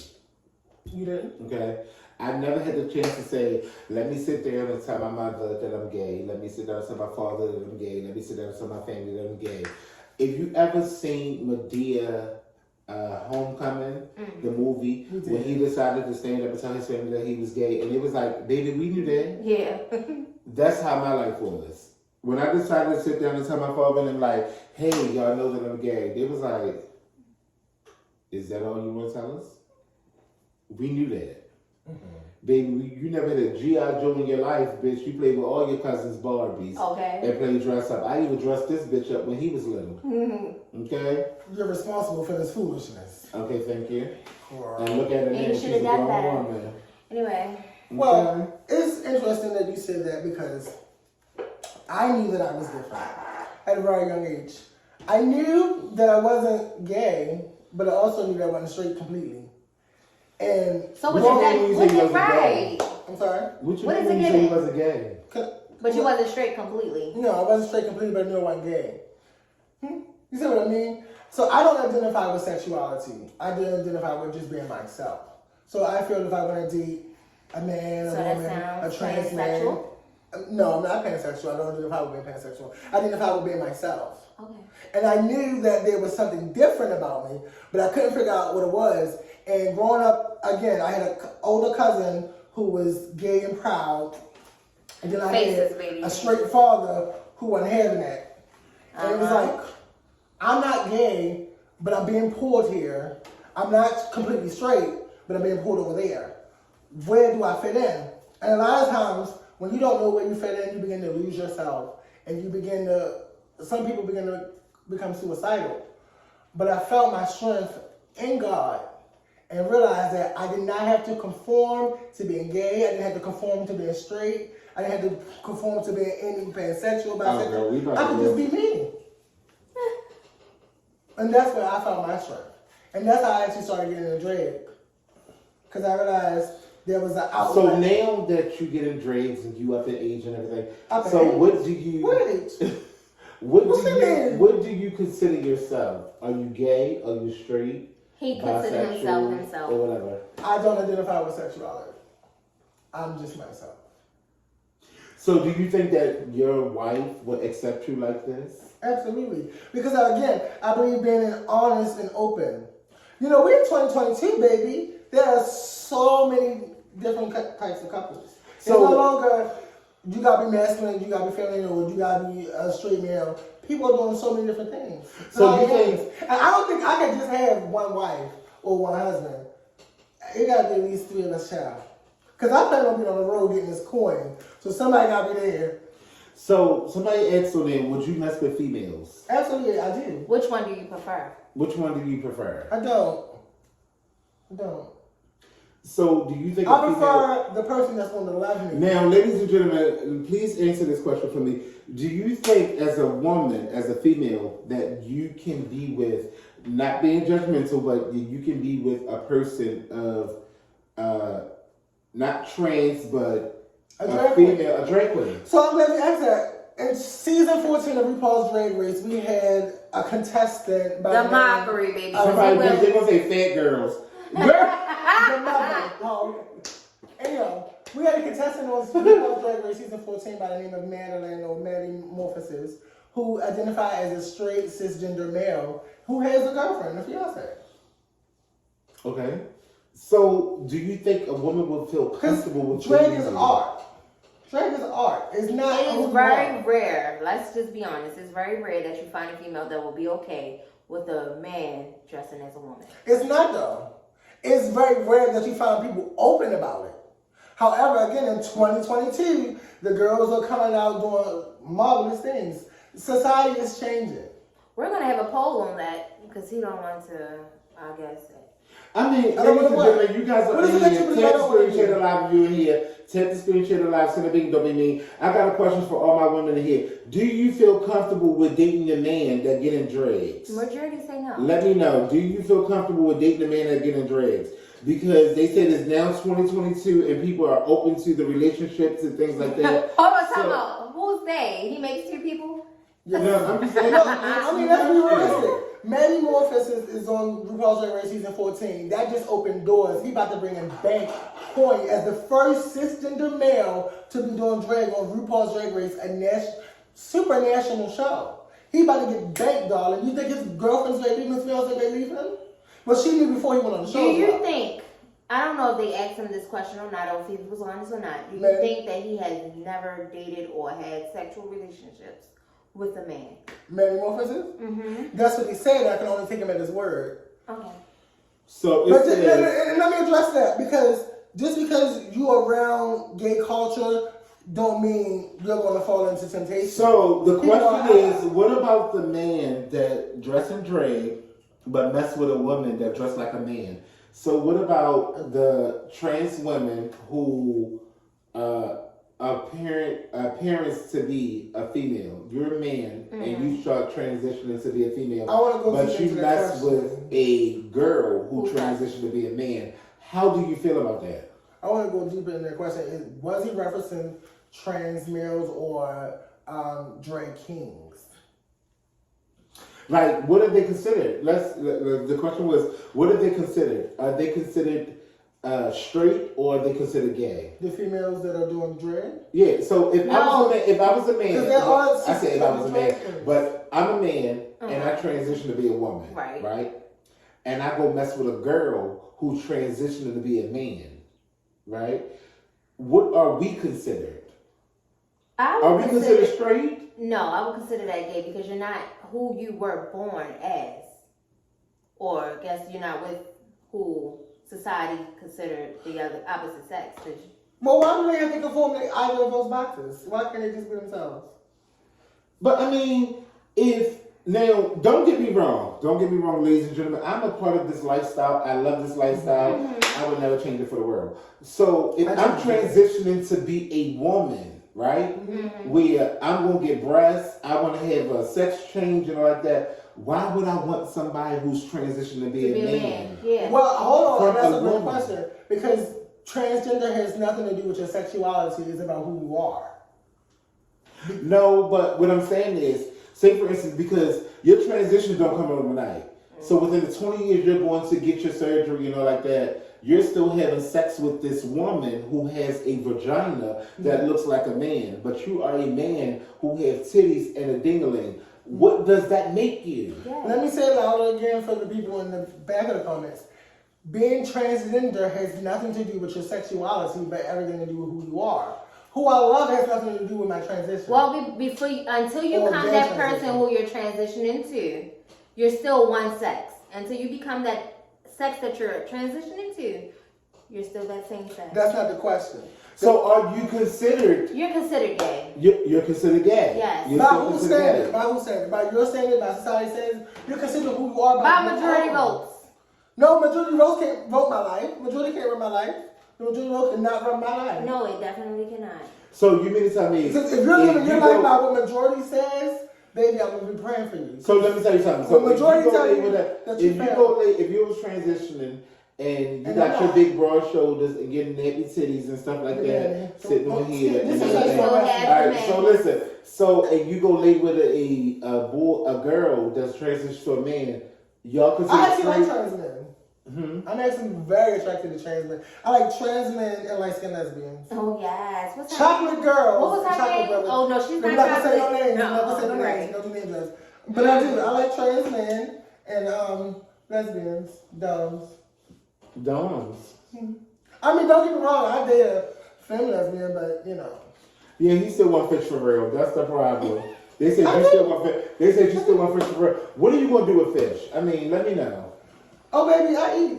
You didn't? Okay? I never had the chance to say, let me sit there and tell my mother that I'm gay. Let me sit down and tell my father that I'm gay. Let me sit down and tell my family that I'm gay. If you ever seen Medea Homecoming, the movie, when he decided to stand up and tell his family that he was gay, and it was like, baby, we knew that. Yeah. That's how my life was. When I decided to sit down and tell my father and them like, hey, y'all know that I'm gay, they was like, is that all you want to tell us? We knew that. Baby, you never had a G.I. Joe in your life, bitch. You played with all your cousins' Barbies. Okay. And played dress up. I even dressed this bitch up when he was little. Okay? You're responsible for this foolishness. Okay, thank you. And look at her now. She's a grown woman. Anyway. Okay. Well, it's interesting that you said that because I knew that I was different at a very young age. I knew that I wasn't gay, but I also knew that I wasn't straight completely. And so was it right? I'm sorry? What you mean when you say you wasn't gay? But you wasn't straight completely. No, I wasn't straight completely, but I knew I wasn't gay. You see what I mean? So I don't identify with sexuality. I identify with just being myself. So I feel if I want to date a man, a woman, a trans man. No, I'm not pansexual. I don't identify with being pansexual. I identify with being myself. Okay. And I knew that there was something different about me, but I couldn't figure out what it was. And growing up, again, I had an older cousin who was gay and proud. And then I had a straight father who wasn't having that. And it was like, I'm not gay, but I'm being pulled here. I'm not completely straight, but I'm being pulled over there. Where do I fit in? And a lot of times, when you don't know where you fit in, you begin to lose yourself. And some people begin to become suicidal. But I felt my strength in God and realized that I did not have to conform to being gay. I didn't have to conform to being straight. I didn't have to conform to being any pansexual, bisexual. I could just be me. And that's where I found my strength. And that's how I actually started getting into drag. Because I realized there was an outlet. So now that you get in drags and you up in age and everything, what do you... What do you consider yourself? Are you gay? Are you straight? He considers himself. Or whatever. I don't identify with sexuality. I'm just myself. So do you think that your wife would accept you like this? Absolutely. Because again, I believe being honest and open. You know, we're in 2022, baby. There are so many different types of couples. So, it's no longer, you gotta be masculine, you gotta be feminine, or you gotta be a straight male. People are doing so many different things. So you think... And I don't think I can just have one wife or one husband. It gotta be at least 3 of us, child. Because I plan on being on the road getting this coin. So somebody gotta be there. So somebody asked on there, would you mess with females? Absolutely, I do. Which one do you prefer? Which one do you prefer? I don't. So do you think I prefer the person that's going to love me. Now, ladies and gentlemen, please answer this question for me. Do you think as a woman, as a female, that you can be with, not being judgmental, but you can be with a person of, not trans, but a female, a drag queen? So I'm glad you asked that. In season 14 of RuPaul's Drag Race, we had a contestant by the mockery, baby. Somebody, they're going to say fat girls. Anyhow, we had a contestant on RuPaul's Drag Race season 14 by the name of Madeline or Metamorphosis, who identified as a straight cisgender male who has a girlfriend, a fiance. Okay. So, do you think a woman will feel comfortable with drag is art? Drag is art. It's not. It is very rare. Let's just be honest. It's very rare that you find a female that will be okay with a man dressing as a woman. It's not though. It's very rare that you find people open about it. However, again, in 2022, the girls are coming out doing marvelous things. Society is changing. We're going to have a poll on that because he don't want to, I guess. I mean, ladies and gentlemen, you guys are in here. Tap the screen share the live if you're in here. Tap the screen share the live. Send a big don't be me. I got a question for all my women in here. Do you feel comfortable with dating a man that get in drags? Majority say no. Let me know. Do you feel comfortable with dating a man that get in drags? Because they said it's now 2022 and people are open to the relationships and things like that. Hold on, time out. Who's they? He makes 2 people? Yeah, no, I'm just saying. I mean, let's be realistic. Metamorphosis is on RuPaul's Drag Race season 14. That just opened doors. He about to bring in bank coin as the first cisgender male to be doing drag on RuPaul's Drag Race, a super national show. He about to get bank, darling. You think his girlfriend's gonna leave him, his fiance gonna leave him? Well, she knew before he went on the show. Do you think, I don't know if they asked him this question or not, or if he was honest or not, do you think that he has never dated or had sexual relationships with a man? Metamorphosis? Mm-hmm. That's what he said. I can only take him at his word. Okay. So, and let me address that, because just because you're around gay culture don't mean you're going to fall into temptation. So the question is, what about the man that dress in drag but mess with a woman that dress like a man? So what about the trans women who appearance to be a female? You're a man and you start transitioning to be a female, but you mess with a girl who transitioned to be a man. How do you feel about that? I want to go deeper in that question. Was he referencing trans males or drag kings? Like, what are they considered? The question was, what are they considered? Are they considered straight or are they considered gay? The females that are doing drag? Yeah. So if I was a man, I said if I was a man, but I'm a man and I transition to be a woman, right? And I go mess with a girl who transitioned to be a man, right? What are we considered? Are we considered straight? no, I would consider that gay because you're not who you were born as. Or I guess you're not with who society considered the other opposite sex. Well, why do they have to conform to either of those boxes? Why can't they just be themselves? But I mean, now, don't get me wrong, ladies and gentlemen. I'm a part of this lifestyle. I love this lifestyle. Mm-hmm. I would never change it for the world. So if I'm transitioning to be a woman, right, Mm-hmm. where I'm going to get breasts, I want to have a sex change and all like that, why would I want somebody who's transitioning to be a man? Yeah. Well, hold on, From that's a a good woman. question. Because transgender has nothing to do with your sexuality. It's about who you are. No, but what I'm saying is, say for instance, because your transitions don't come overnight. So within the 20 years you're going to get your surgery, like that, you're still having sex with this woman who has a vagina that looks like a man, but you are a man who has titties and a dingling. What does that make you? Yeah. Let me say it louder again for the people in the back of the comments. Being transgender has nothing to do with your sexuality, but everything to do with who you are. Who I love has nothing to do with my transition. Well, until you Or become their that person transition. who you're transitioning to, you're still one sex. Until you become that sex that you're transitioning to, you're still that same sex. That's not the question. So are you considered? You're considered gay. You're considered gay. Yes. You're By still who's considered standard? gay. By who's standard? By your standard? By society standards? You're considered who you are By who you majority are. votes. No, majority votes can't vote my life. Majority can't run my life. The majority vote cannot run my life. No, it definitely cannot. So you mean to tell me Because if you're living your you life go- by what majority says, baby, I'm gonna be praying for you. So let me tell you something. So Well, majority if you go tell lay you with that if you you failed. go lay, if you was transitioning and you And got I'm your not. big broad shoulders and getting nappy titties and stuff like Yeah. that, sitting on here. This and is everything. like Still so have All the right, so man. listen. So if you go lay with a girl that's transitioned to a man, y'all consider I actually like straight? trans men. Mhm. I'm actually very attracted to trans men. I like trans men and light skinned lesbians. Oh yes. What's her Chocolate name? girls. What was her chocolate name? brothers. Oh no, she's I'm not not gonna say no chocolate. names. I'm not gonna say no right. names. Don't do name drugs. But I do. I like trans men and lesbians, domes. Doms. I mean, don't get me wrong. I date a femme lesbian, but Yeah, he still want fish for real. That's the problem. They said I you think- still want fish. They said you still want fish for real. What are you gonna do with fish? I mean, let me know. Oh, baby, I eat.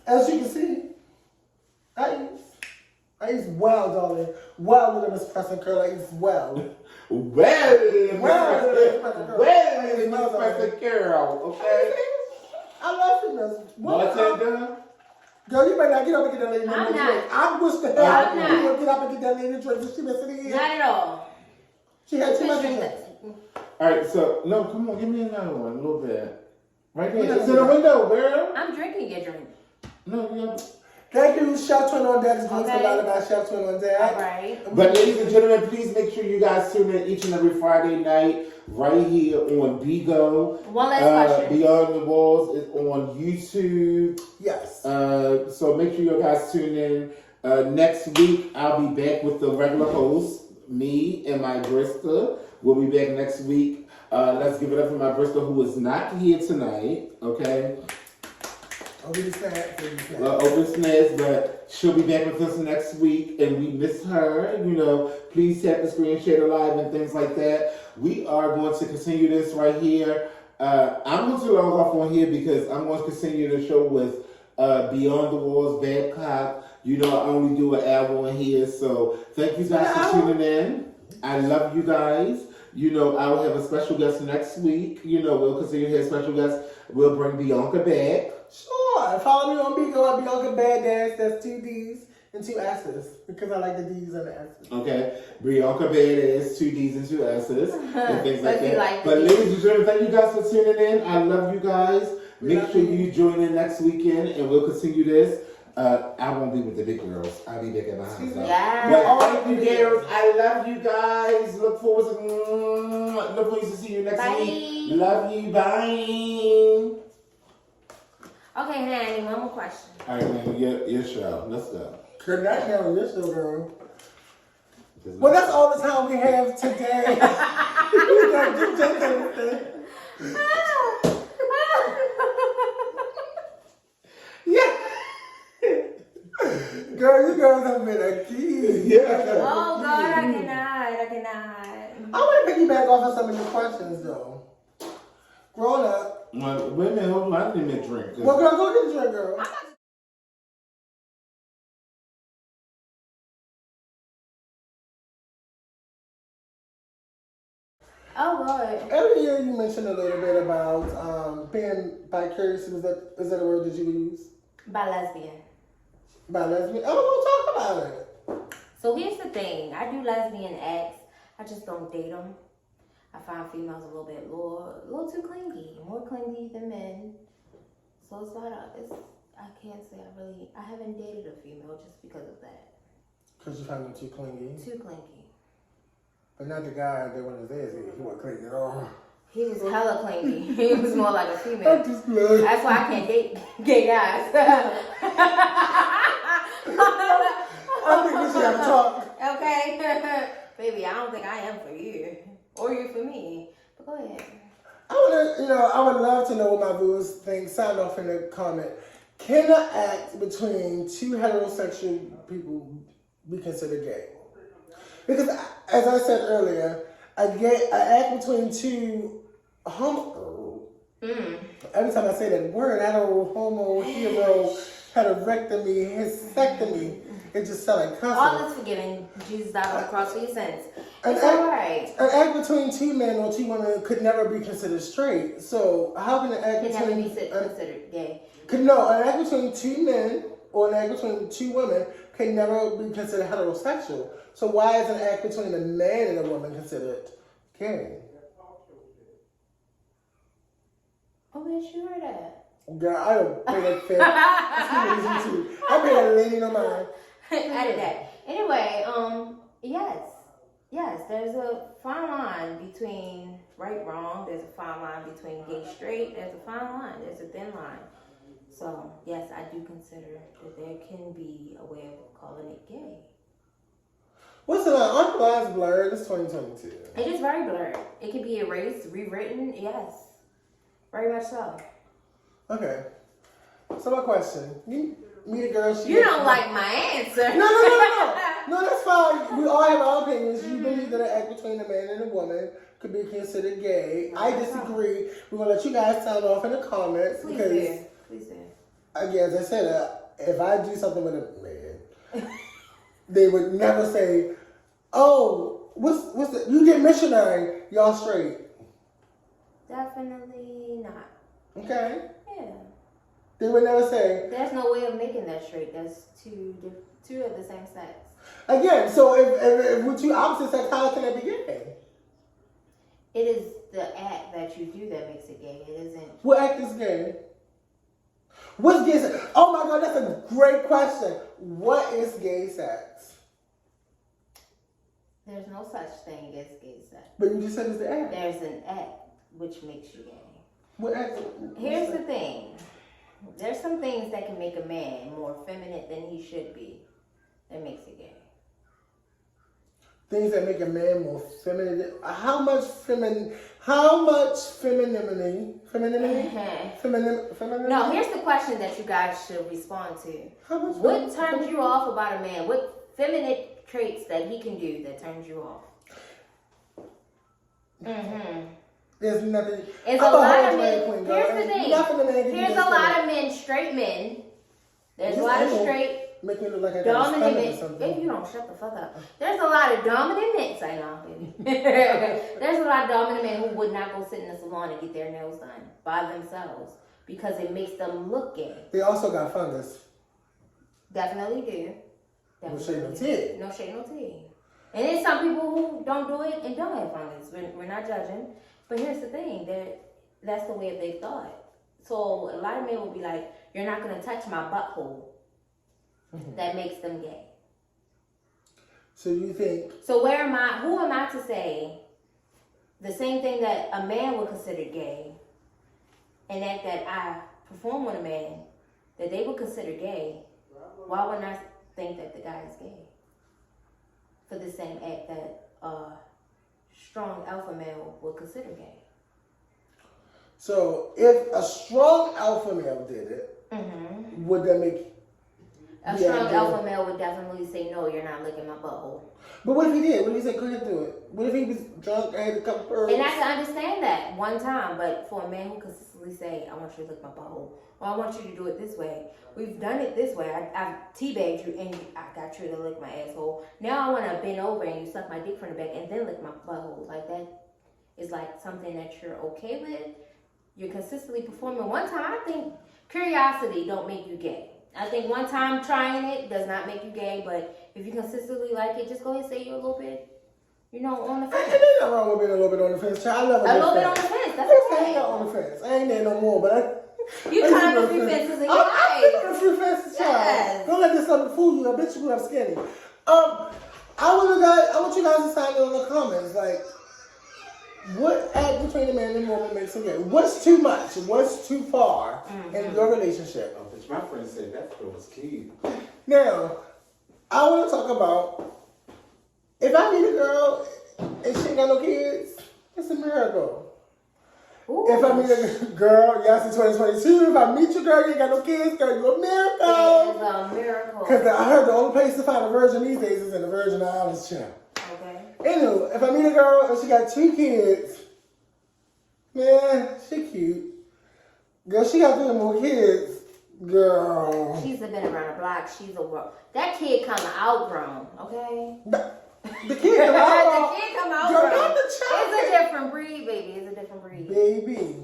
As you can see, I eat. I eat well, darling. Well, little Miss Preston Curl. I eat well. Well, Well, Miss Preston Carol, okay? I love females. Bartender? Girl, you better not get up and get that lady. no I'm drink. not. I wish the I'm hell not. you would get up and get that lady a drink. She been sitting here. Not at all. She had too much Drink of that. it. All right, so, no, come on, give me another one, a little bit. Right there. Yeah. It's in the window, girl. I'm drinking your drink. No, yeah. Thank you, Chef Twin on Deck. It's going to Okay. a lot about Chef Twin on All Deck. right. But ladies and gentlemen, please make sure you guys tune in each and every Friday night right here on Bigo. One last question. Beyond the Walls is on YouTube. Yes. So make sure you guys tune in. Next week, I'll be back with the regular host, me and my Brista. We'll be back next week. Let's give it up for my Brista, who is not here tonight. Okay. Over the snack. Open snaps, but she'll be back with us next week, and we miss her. Please tap the screen, share the live, and things like that. We are going to continue this right here. I'm going to log off on here because I'm going to continue the show with Beyond the Walls, Babcock. I only do an hour on here, so thank you guys for tuning in. I love you guys. I'll have a special guest next week. We'll continue to have special guests. We'll bring Beyonca back. Sure. Follow me on Bigo at beyoncabaddass. That's 2 D's and 2 S's because I like the D's and the S's. Okay, Beyonca Babcocks, 2 D's and 2 S's, and things like But you that. like But the ladies and gentlemen, thank you guys for tuning in. I love you guys. We Make love sure you. you join in next weekend, and we'll continue this. I won't be with the big girls. I'll be back at my house. Excuse me? Yeah. But thank you, girls. I love you guys. Look forward to see you next Bye. week. Love you. Bye. Okay, Nanny, one more question. All right, man. Your show. Let's go. Good night, now, this little girl. Well, that's all the time we have today. We don't do just anything. Yeah. Girl, you girls have been a key. Yeah. Oh God, I cannot. I want to piggyback off of some of your questions, though. Growing up. Well, wait a minute, hold on. I didn't even drink. Well, girl, go get a drink, girl. Oh, Lord. Earlier, you mentioned a little bit about being vicarious. Is that a word that you use? By lesbian. By lesbian? Oh, we'll talk about it. So here's the thing. I do lesbian acts. I just don't date them. I find females a little too clingy. More clingy than men. So I can't say I haven't dated a female just because of that. Because you find them too clingy? Too clingy. But not the guy that went to this. He wasn't clingy at all. He was hella clingy. He was more like a female. I'm just playing. That's why I can't date gay guys. I think we should have a talk. Okay? Baby, I don't think I am for you. Or you for me. But go ahead. I would love to know what my viewers think. Sign off in the comment. Can an act between two heterosexual people be considered gay? Because, as I said earlier, an act between two every time I say that word, I don't homo, hero, heterectomy, hysterectomy, it just sounds like cussing. All is forgiven. Jesus died on the cross for your sins. It's act, alright. An act between two men or two women could never be considered straight. So how can an act Can between... never be considered gay. An act between two men or an act between two women can never be considered heterosexual. So why is an act between a man and a woman considered gay? Oh, bitch, you heard that. Girl, I don't pay that fair. I pay that lady no mind. I did that. Anyway, yes, there's a fine line between right, wrong. There's a fine line between gay, straight. There's a fine line. There's a thin line. So, yes, I do consider that there can be a way of calling it gay. What's the line? Aren't the lines blurred? It's 2022. It is very blurred. It can be erased, rewritten. Yes, very much so. Okay. So my question. You meet a girl. You don't like my answer. No. No, that's fine. We all have our opinions. You believe that an act between a man and a woman could be considered gay. I disagree. We're going to let you guys sound off in the comments. Please because, do. Please do. Again, as I said, if I do something with a man, they would never say, oh, what's the, you get missionary, y'all straight. Definitely not. Okay. Yeah. They would never say. There's no way of making that straight. That's two of the same sex. Again, so if with two opposite sex, how can that be gay? It is the act that you do that makes it gay. It isn't. What act is gay? What's gay sex? Oh my God, that's a great question. What is gay sex? There's no such thing as gay sex. But you just said it's the act. There's an act which makes you gay. What act? Here's the thing. There's some things that can make a man more feminine than he should be. That makes it gay. Things that make a man more feminine. How much femininity? Feminine? No, here's the question that you guys should respond to. What turns you off about a man? What feminine traits that he can do that turns you off? There's nothing. It's a lot of men. Here's the thing. Here's a lot of men, straight men. There's a lot of straight. Make me look like I dominant got men. or something. Baby, you don't shut the fuck up. There's a lot of dominant men. Say no, baby. There's a lot of dominant men who would not go sit in the salon and get their nails done by themselves because it makes them look gay. They also got fungus. Definitely do. No shade, no tea. No shade, no tea. And there's some people who don't do it and don't have fungus. We're not judging. But here's the thing. That's the way of their thought. So a lot of men will be like, you're not going to touch my butthole. That makes them gay. So you think... So who am I to say the same thing that a man would consider gay, an act that I perform on a man, that they would consider gay, why wouldn't I think that the guy is gay? For the same act that a strong alpha male would consider gay. So if a strong alpha male did it, would that make... A strong alpha male would definitely say, no, you're not licking my butthole. But what if he did? What if he said, go ahead and do it? What if he was drunk and had a couple pearls? And I can understand that one time, but for a man who consistently say, I want you to lick my butthole, or I want you to do it this way, we've done it this way, I've teabagged you and I got you to lick my asshole. Now I want to bend over and you suck my dick from the back and then lick my butthole. Like that is like something that you're okay with. You're consistently performing. One time, I think curiosity don't make you gay. I think one time trying it does not make you gay, but if you consistently like it, just go ahead and say you're a little bit, on the fence. Ain't nothing wrong with being a little bit on the fence, child. I love a little bit on the fence. That's I okay. ain't on the fence. I ain't there no more, but You climbed a few fences in your life. I'm on a few fences, child. Yes. Don't let this something fool you. I bet you I'm skinny. I want you guys to sign in the comments. Like, what act between a man and a woman makes them gay? What's too much? What's too far in your relationship? Oh, bitch, my friend said that girl was cute. Now, I want to talk about if I meet a girl and she ain't got no kids, it's a miracle. Ooh. If I meet a girl, yes, in 2022, if I meet your girl, you ain't got no kids, girl, you a miracle. It is a miracle. Because I heard the only place to find a virgin these days is in the Virgin Islands, child. Okay. Anyway, if I meet a girl and she got 2 kids, man, she cute. Girl, she got 3 more kids. Girl. She's been around the block. She's a world. That kid come outgrown, okay? The kid come out. The kid come Girl, outgrown. not the child. It's a different breed, baby. It's a different breed. Baby.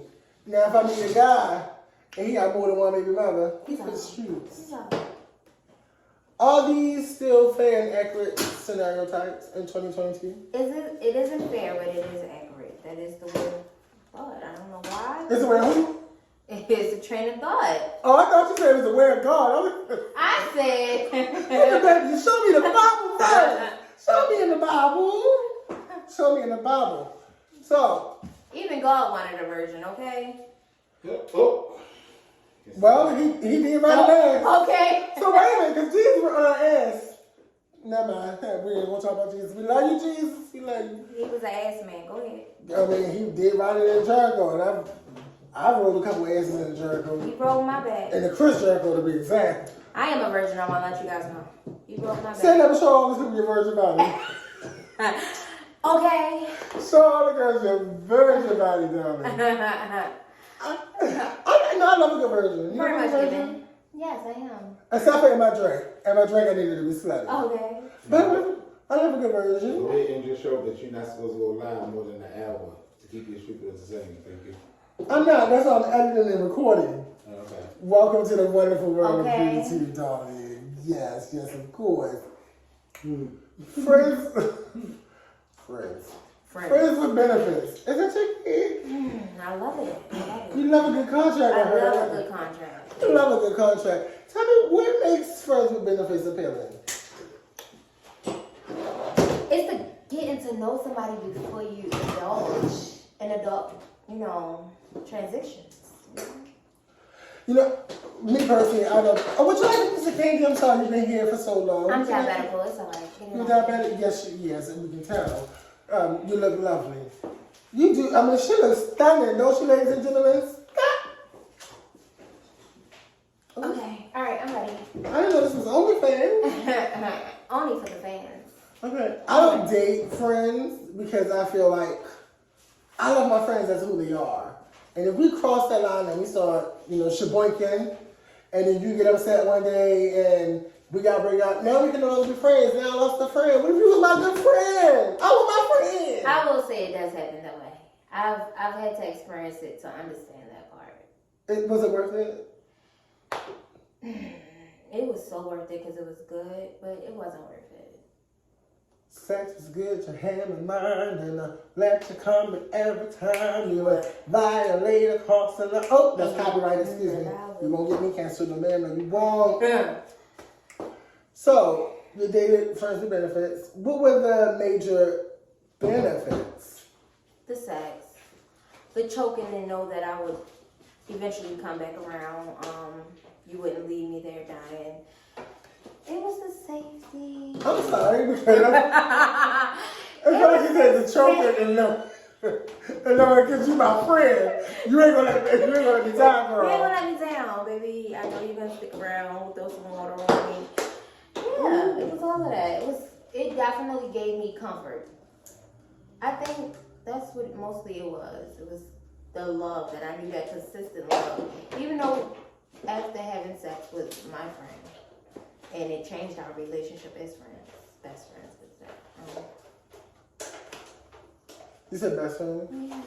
Now, if I meet a guy and he got more than one baby mother, he's for the He's streets. a- Are these still fair and accurate stereotypes in 2022? It isn't fair, but it is accurate. That is the word of thought. I don't know why. It's a way of who? It is a train of thought. Oh, I thought you said it was a way of God. I said. Baby, show me the Bible first. Show me in the Bible. Show me in the Bible. So, Even God wanted a virgin, okay? Oh. well, he did right there. Okay. So wait a minute, because Jesus was on our ass. Never mind. We ain't gonna talk about Jesus. We love you, Jesus. We love you. He was an ass man. Go ahead. I mean, he did ride it in Jericho, and I rolled a couple of asses in Jericho. You broke my back. In the Chris Jericho, to be exact. I am a virgin. I want to let you guys know. You broke my Say back. never show all the people your virgin body. Okay. Show all the girls your virgin body, darling. I love a good virgin. You Very love a much good virgin? given. Yes, I am. Except for in my drink. In my drink, I needed to be slutty. Okay. But I love a good virgin. Go ahead and just show that you're not supposed to go live more than an hour to keep your people the same. Thank you. I'm not. That's all I'm editing and recording. Okay. Welcome to the wonderful world Okay. of beauty, darling. Yes, of course. Friends. Friends with benefits. Is that your kid? I love it. You love a good contract, I I heard. love a good contract. You love a good contract. Tell me, what makes friends with benefits appealing? It's the getting to know somebody before you indulge in adult, transitions. You know, me personally, I don't. Oh, would you like to Mr. Candy? I'm sorry, you've been here for so long. I'm diabetical. It's all right. You're diabetic? Yes, and we can tell. You look lovely. You do. I mean, she looks stunning, don't she, ladies and gentlemen? Okay. All right. I'm ready. I didn't know this was OnlyFans. Only for the fans. Okay. I don't date friends because I feel like I love my friends as who they are. And if we cross that line and we start, shaboinking, and then you get upset one day and we got to break up, now we can no longer be friends. Now I lost a friend. What if you was my good friend? I want my friend. I will say it does happen that way. I've had to experience it to understand that part. Was it worth it? It was so worth it because it was good, but it wasn't worth it. Sex is good to have in mind, and I let you come in every time you violate a cost and oh, that's copyright, excuse me. You won't get me canceled, no man, no, you won't. So, you dated friends with benefits. What were the major benefits? The sex. The choking and know that I would eventually come back around. You wouldn't leave me there dying. It was the safety. I'm sorry, because it's like you said, the choker and no. And no, because you my friend. You ain't gonna let me down, girl. You ain't gonna let me down, baby. I know you're gonna stick around, throw some water on me. was all of that. It definitely gave me comfort. I think that's what mostly it was. It was the love that I knew, that consistent love. Even though after having sex with my friend, and it changed our relationship as friends, best friends with that. You said best friend? Yeah.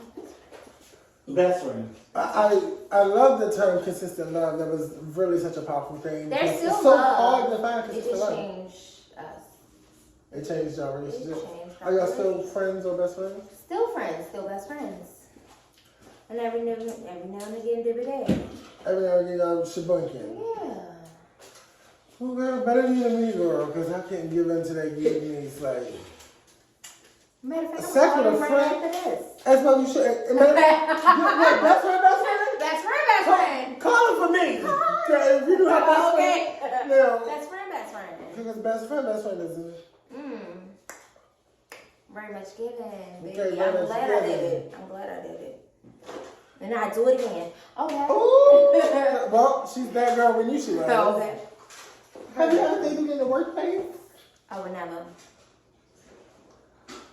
Best friend. I love the term consistent love. That was really such a powerful thing. There's still it's so love. hard to find It consistent just love. changed us. It changed our relationship. changed our Are y'all still relationship. friends or best friends? Still friends, still best friends. And every now and again, every day. Every now and again, y'all shebunking. Yeah. Well, girl, better than me, girl, because I can't give in to that gig needs. Like, Matter of fact, A sex I'm with a calling right friend? after this. that's what you should. Wait, best friend, best friend? Best friend. Call it for me. If you do have best Okay. friend, no. Best friend. Because best friend, isn't it? Very much given, baby. Okay, very I'm much glad I given. did it. And I do it again. Okay. Ooh. Well, she's that girl we knew she was. Okay. Have you ever dated in the workplace? I would never.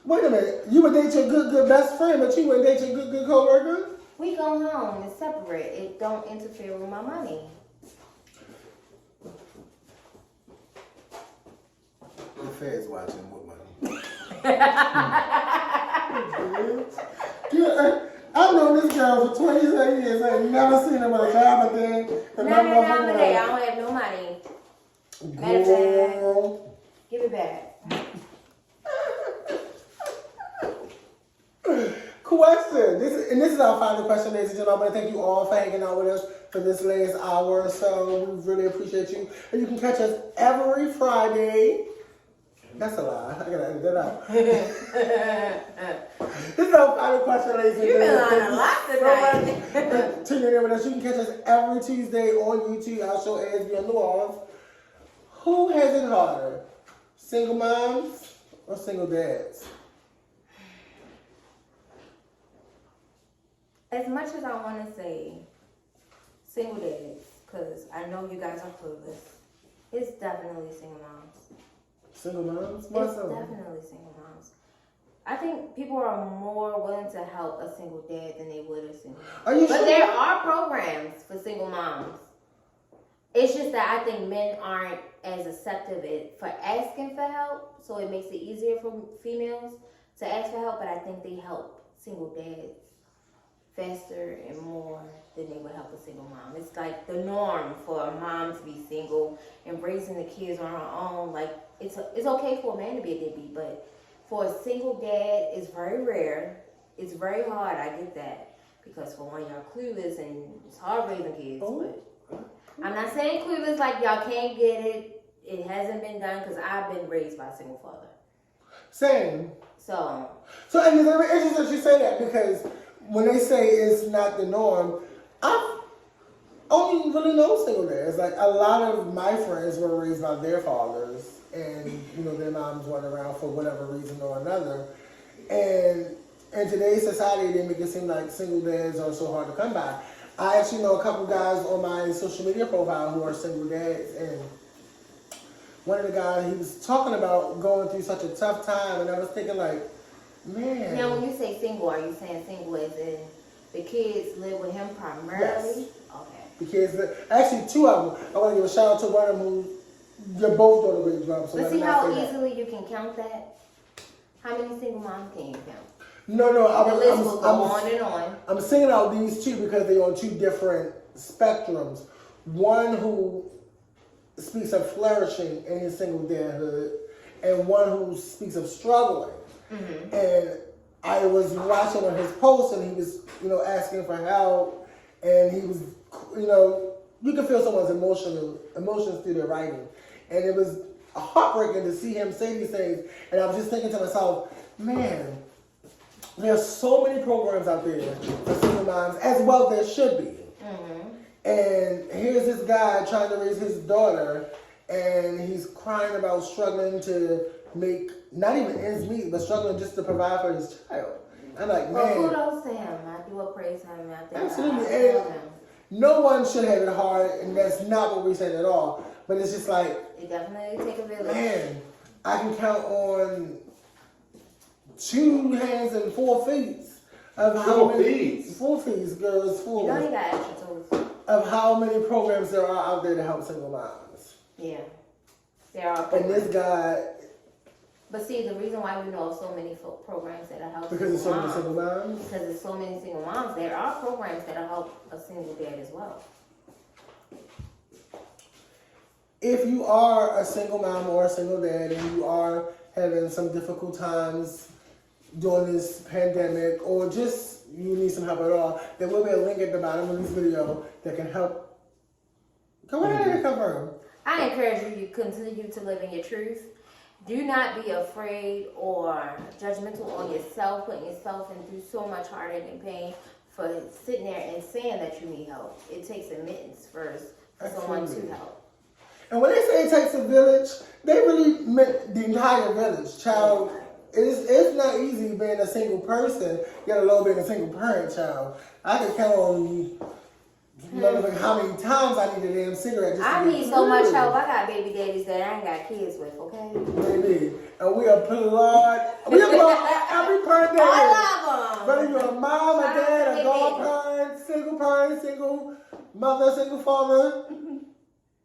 Wait a minute. You would date your good best friend, but you wouldn't date your good coworker? We go home. It's separate. It don't interfere with my money. The Fed's watching with money. I've known this girl for 27 years. I ain't never seen her with a job a day. Not a day. I don't have no money. Matter of fact, give it back. Question. This is our final question, ladies and gentlemen. I want to thank you all for hanging out with us for this last hour or so. We really appreciate you. And you can catch us every Friday. That's a lie. I gotta edit that out. This is our final question, ladies and You've been gentlemen. on a lot tonight. Tuning in with us. You can catch us every Tuesday on YouTube. Our show airs beyond the walls. Who has it harder? Single moms or single dads? As much as I want to say single dads, because I know you guys are clueless, it's definitely single moms. Single moms? Why It's so? definitely single moms. I think people are more willing to help a single dad than they would a single mom. Are you But sure? there are programs for single moms. It's just that I think men aren't as accepting for asking for help, so it makes it easier for females to ask for help, but I think they help single dads faster and more than they would help a single mom. It's like the norm for a mom to be single and raising the kids on her own. Like it's okay for a man to be a deadbeat, but for a single dad, it's very rare. It's very hard. I get that because for one, y'all clueless and it's hard raising kids. But I'm not saying clueless like y'all can't get it. It hasn't been done because I've been raised by a single father. Same. So And it's very interesting that you say that because when they say it's not the norm, I only really know single dads. Like a lot of my friends were raised by their fathers, and their moms weren't around for whatever reason or another. And in today's society, they make it seem like single dads are so hard to come by. I actually know a couple guys on my social media profile who are single dads, and one of the guys, he was talking about going through such a tough time, and I was thinking like, man. now, when you say single, are you saying single as in the kids live with him primarily? Yes. Okay. Because actually, two of them. I want to give a shout out to one of them who they're both doing a great job. So But let see me not how say that. easily you can count that? How many single moms can you count? No, The list will go on and on. I'm singing out these two because they're on two different spectrums. One who speaks of flourishing in his single dadhood, and one who speaks of struggling. Mm-hmm. And I was watching on his post, and he was, asking for help, and he was, you can feel someone's emotions through their writing, and it was heartbreaking to see him say these things. And I was just thinking to myself, man, there's so many programs out there for single moms, as well there should be. Mm-hmm. And here's this guy trying to raise his daughter, and he's crying about struggling to make not even ends meet, but struggling just to provide for his child. I'm like, Well, man, kudos to him. I do praise him out there. absolutely. I love And him. no one should have it hard, and that's not what we said at all. But it's just like, It definitely take a village. man, I can count on 2 hands and 4 feet of how many 4 feet, girls, 4. You know you got extra toes. Of how many programs there are out there to help single moms. Yeah. There are And this programs. guy, But see, the reason why we know of so many programs that are helping because there's so many moms, single moms. because there's so many single moms, there are programs that will help a single dad as well. If you are a single mom or a single dad and you are having some difficult times during this pandemic, or just you need some help at all, there will be a link at the bottom of this video that can help. Go ahead and confirm. I encourage you to continue to live in your truth. Do not be afraid or judgmental on yourself, putting yourself through so much heartache and pain for sitting there and saying that you need help. It takes admittance first for someone to help. And when they say it takes a village, they really meant the entire village. Child, it's not easy being a single person, let alone being a single parent, child. I can count on how many times I need a damn cigarette. Just I to need get so much through. help. I got baby daddies that I ain't got kids with, okay? Baby. And we applaud every parent. I love them. Whether you're a mom, a dad, a godparent, single mother, single father,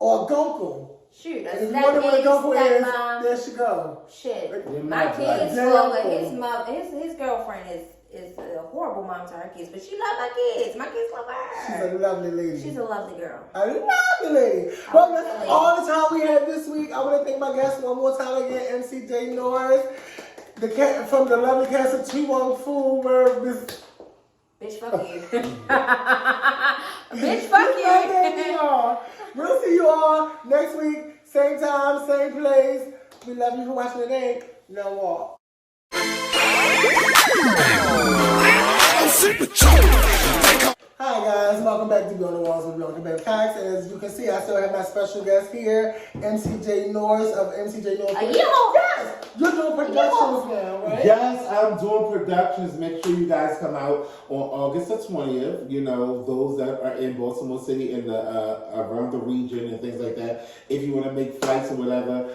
or a gunkle. Shoot, And a if you wonder what a gunkle is, stepmom. there she go. Shit, my not kids like full of that. his mother. His girlfriend is a horrible mom to her kids, but she loves her kids. My kids love She's her. a lovely lady. She's a lovely girl. A lovely lady. Well, that's all the time we have this week. I want to thank my guest one more time again, MCJ Norris, the cat from the lovely cast of 2 Food, where Miss. Bitch, fuck you. Bitch, fuck you. We'll see you all next week, same time, same place. We love you for watching today. Now walk. Hi guys, welcome back to Beyond the Walls with Beyonca Babcocks. And as you can see, I still have my special guest here, MCJ Norris of MCJ Norris. Yes, you're doing productions now, right? Yes, I'm doing productions. Make sure you guys come out on August the 20th. You know, those that are in Baltimore City and around the region and things like that. If you want to make flights or whatever,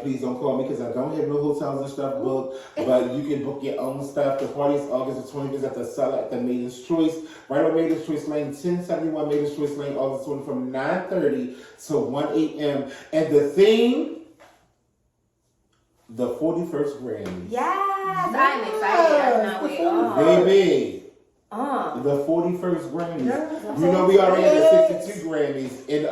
please don't call me because I don't have no hotels and stuff booked. But you can book your own stuff. The party is August the 20th at the Cellar at the Maiden's Choice. Right on Maiden's Choice Lane, 1071 Maiden's Choice Lane, August 20th from 9:30 to 1 a.m. And the theme, the 41st Grammys. Yes, I'm excited. I cannot wait. Baby. The 41st Grammys. Yes, you know we already had the 62 Grammys in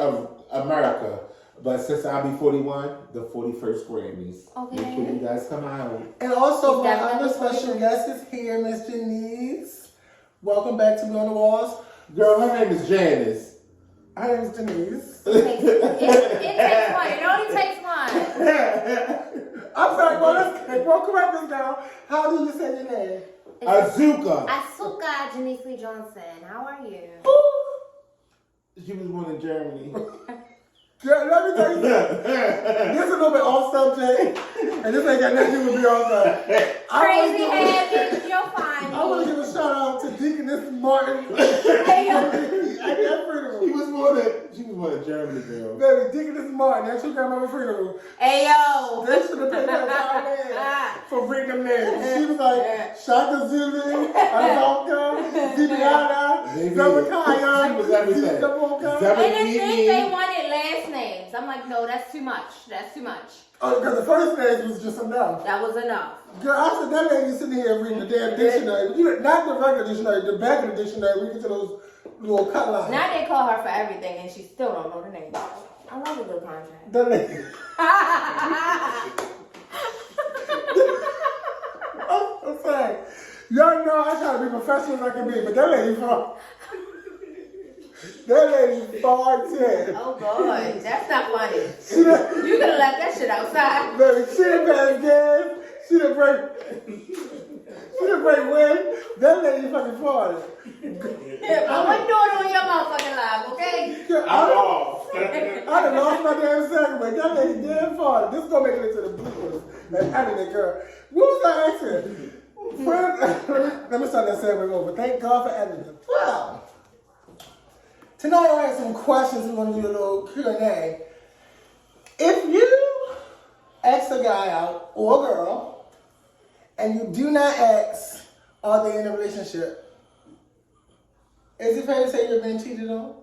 America. But since I'll be 41, the 41st Grammys. Okay. Make sure you guys come out. And also my Definitely other special guest is here, Miss Janice. Welcome back to Beyond the Walls. Girl, her name is Janice. Her name is Janice. It takes one. It only takes one. I'm sorry, well, correct this now. How do you say your name? Azuka. Asuka Janice Lee Johnson. How are you? She was born in Germany. Girl, let me tell you something. This is a little bit off subject, and this ain't got nothing to do with Beyonce. Crazy head, bitch, you're fine. I want to give a shout out to Deaconess Martin. Hey, yo. I got freedom. She was born in Germany, girl. Baby, Deaconess Martin, that's your grandmother freedom. Hey, yo. They should have paid that for bringing them names. She was like, Shaka Zulu, Azalka, Zibiana, Zemakaya. She was everything. And the thing they wanted last names. I'm like, no, that's too much. That's too much. Oh, because the first name was just enough. That was enough. Girl, I said that lady sitting here reading the damn dictionary. But not the regular dictionary, the back of the dictionary, we get to those little cut lines. Now they call her for everything, and she still don't know the name. I love a good contract. That lady. I'm sorry. Y'all know I try to be professional as I can be, but that lady far. That lady far 10. Oh, God. That's not funny. You could have left that shit outside. Baby, she done pass gas. She done break wind. That lady fucking farted. I wasn't doing it on your motherfucking live, okay? I'm off. I done lost my damn second, but that lady damn farted. This is gonna make it into the bloopers. And editing, girl. What was that accent? Let me start that segment over. Thank God for editing. Well, tonight I have some questions. We're gonna do a little Q&A. If you ask a guy out or a girl and you do not ask, are they in a relationship? Is it fair to say you're being cheated on?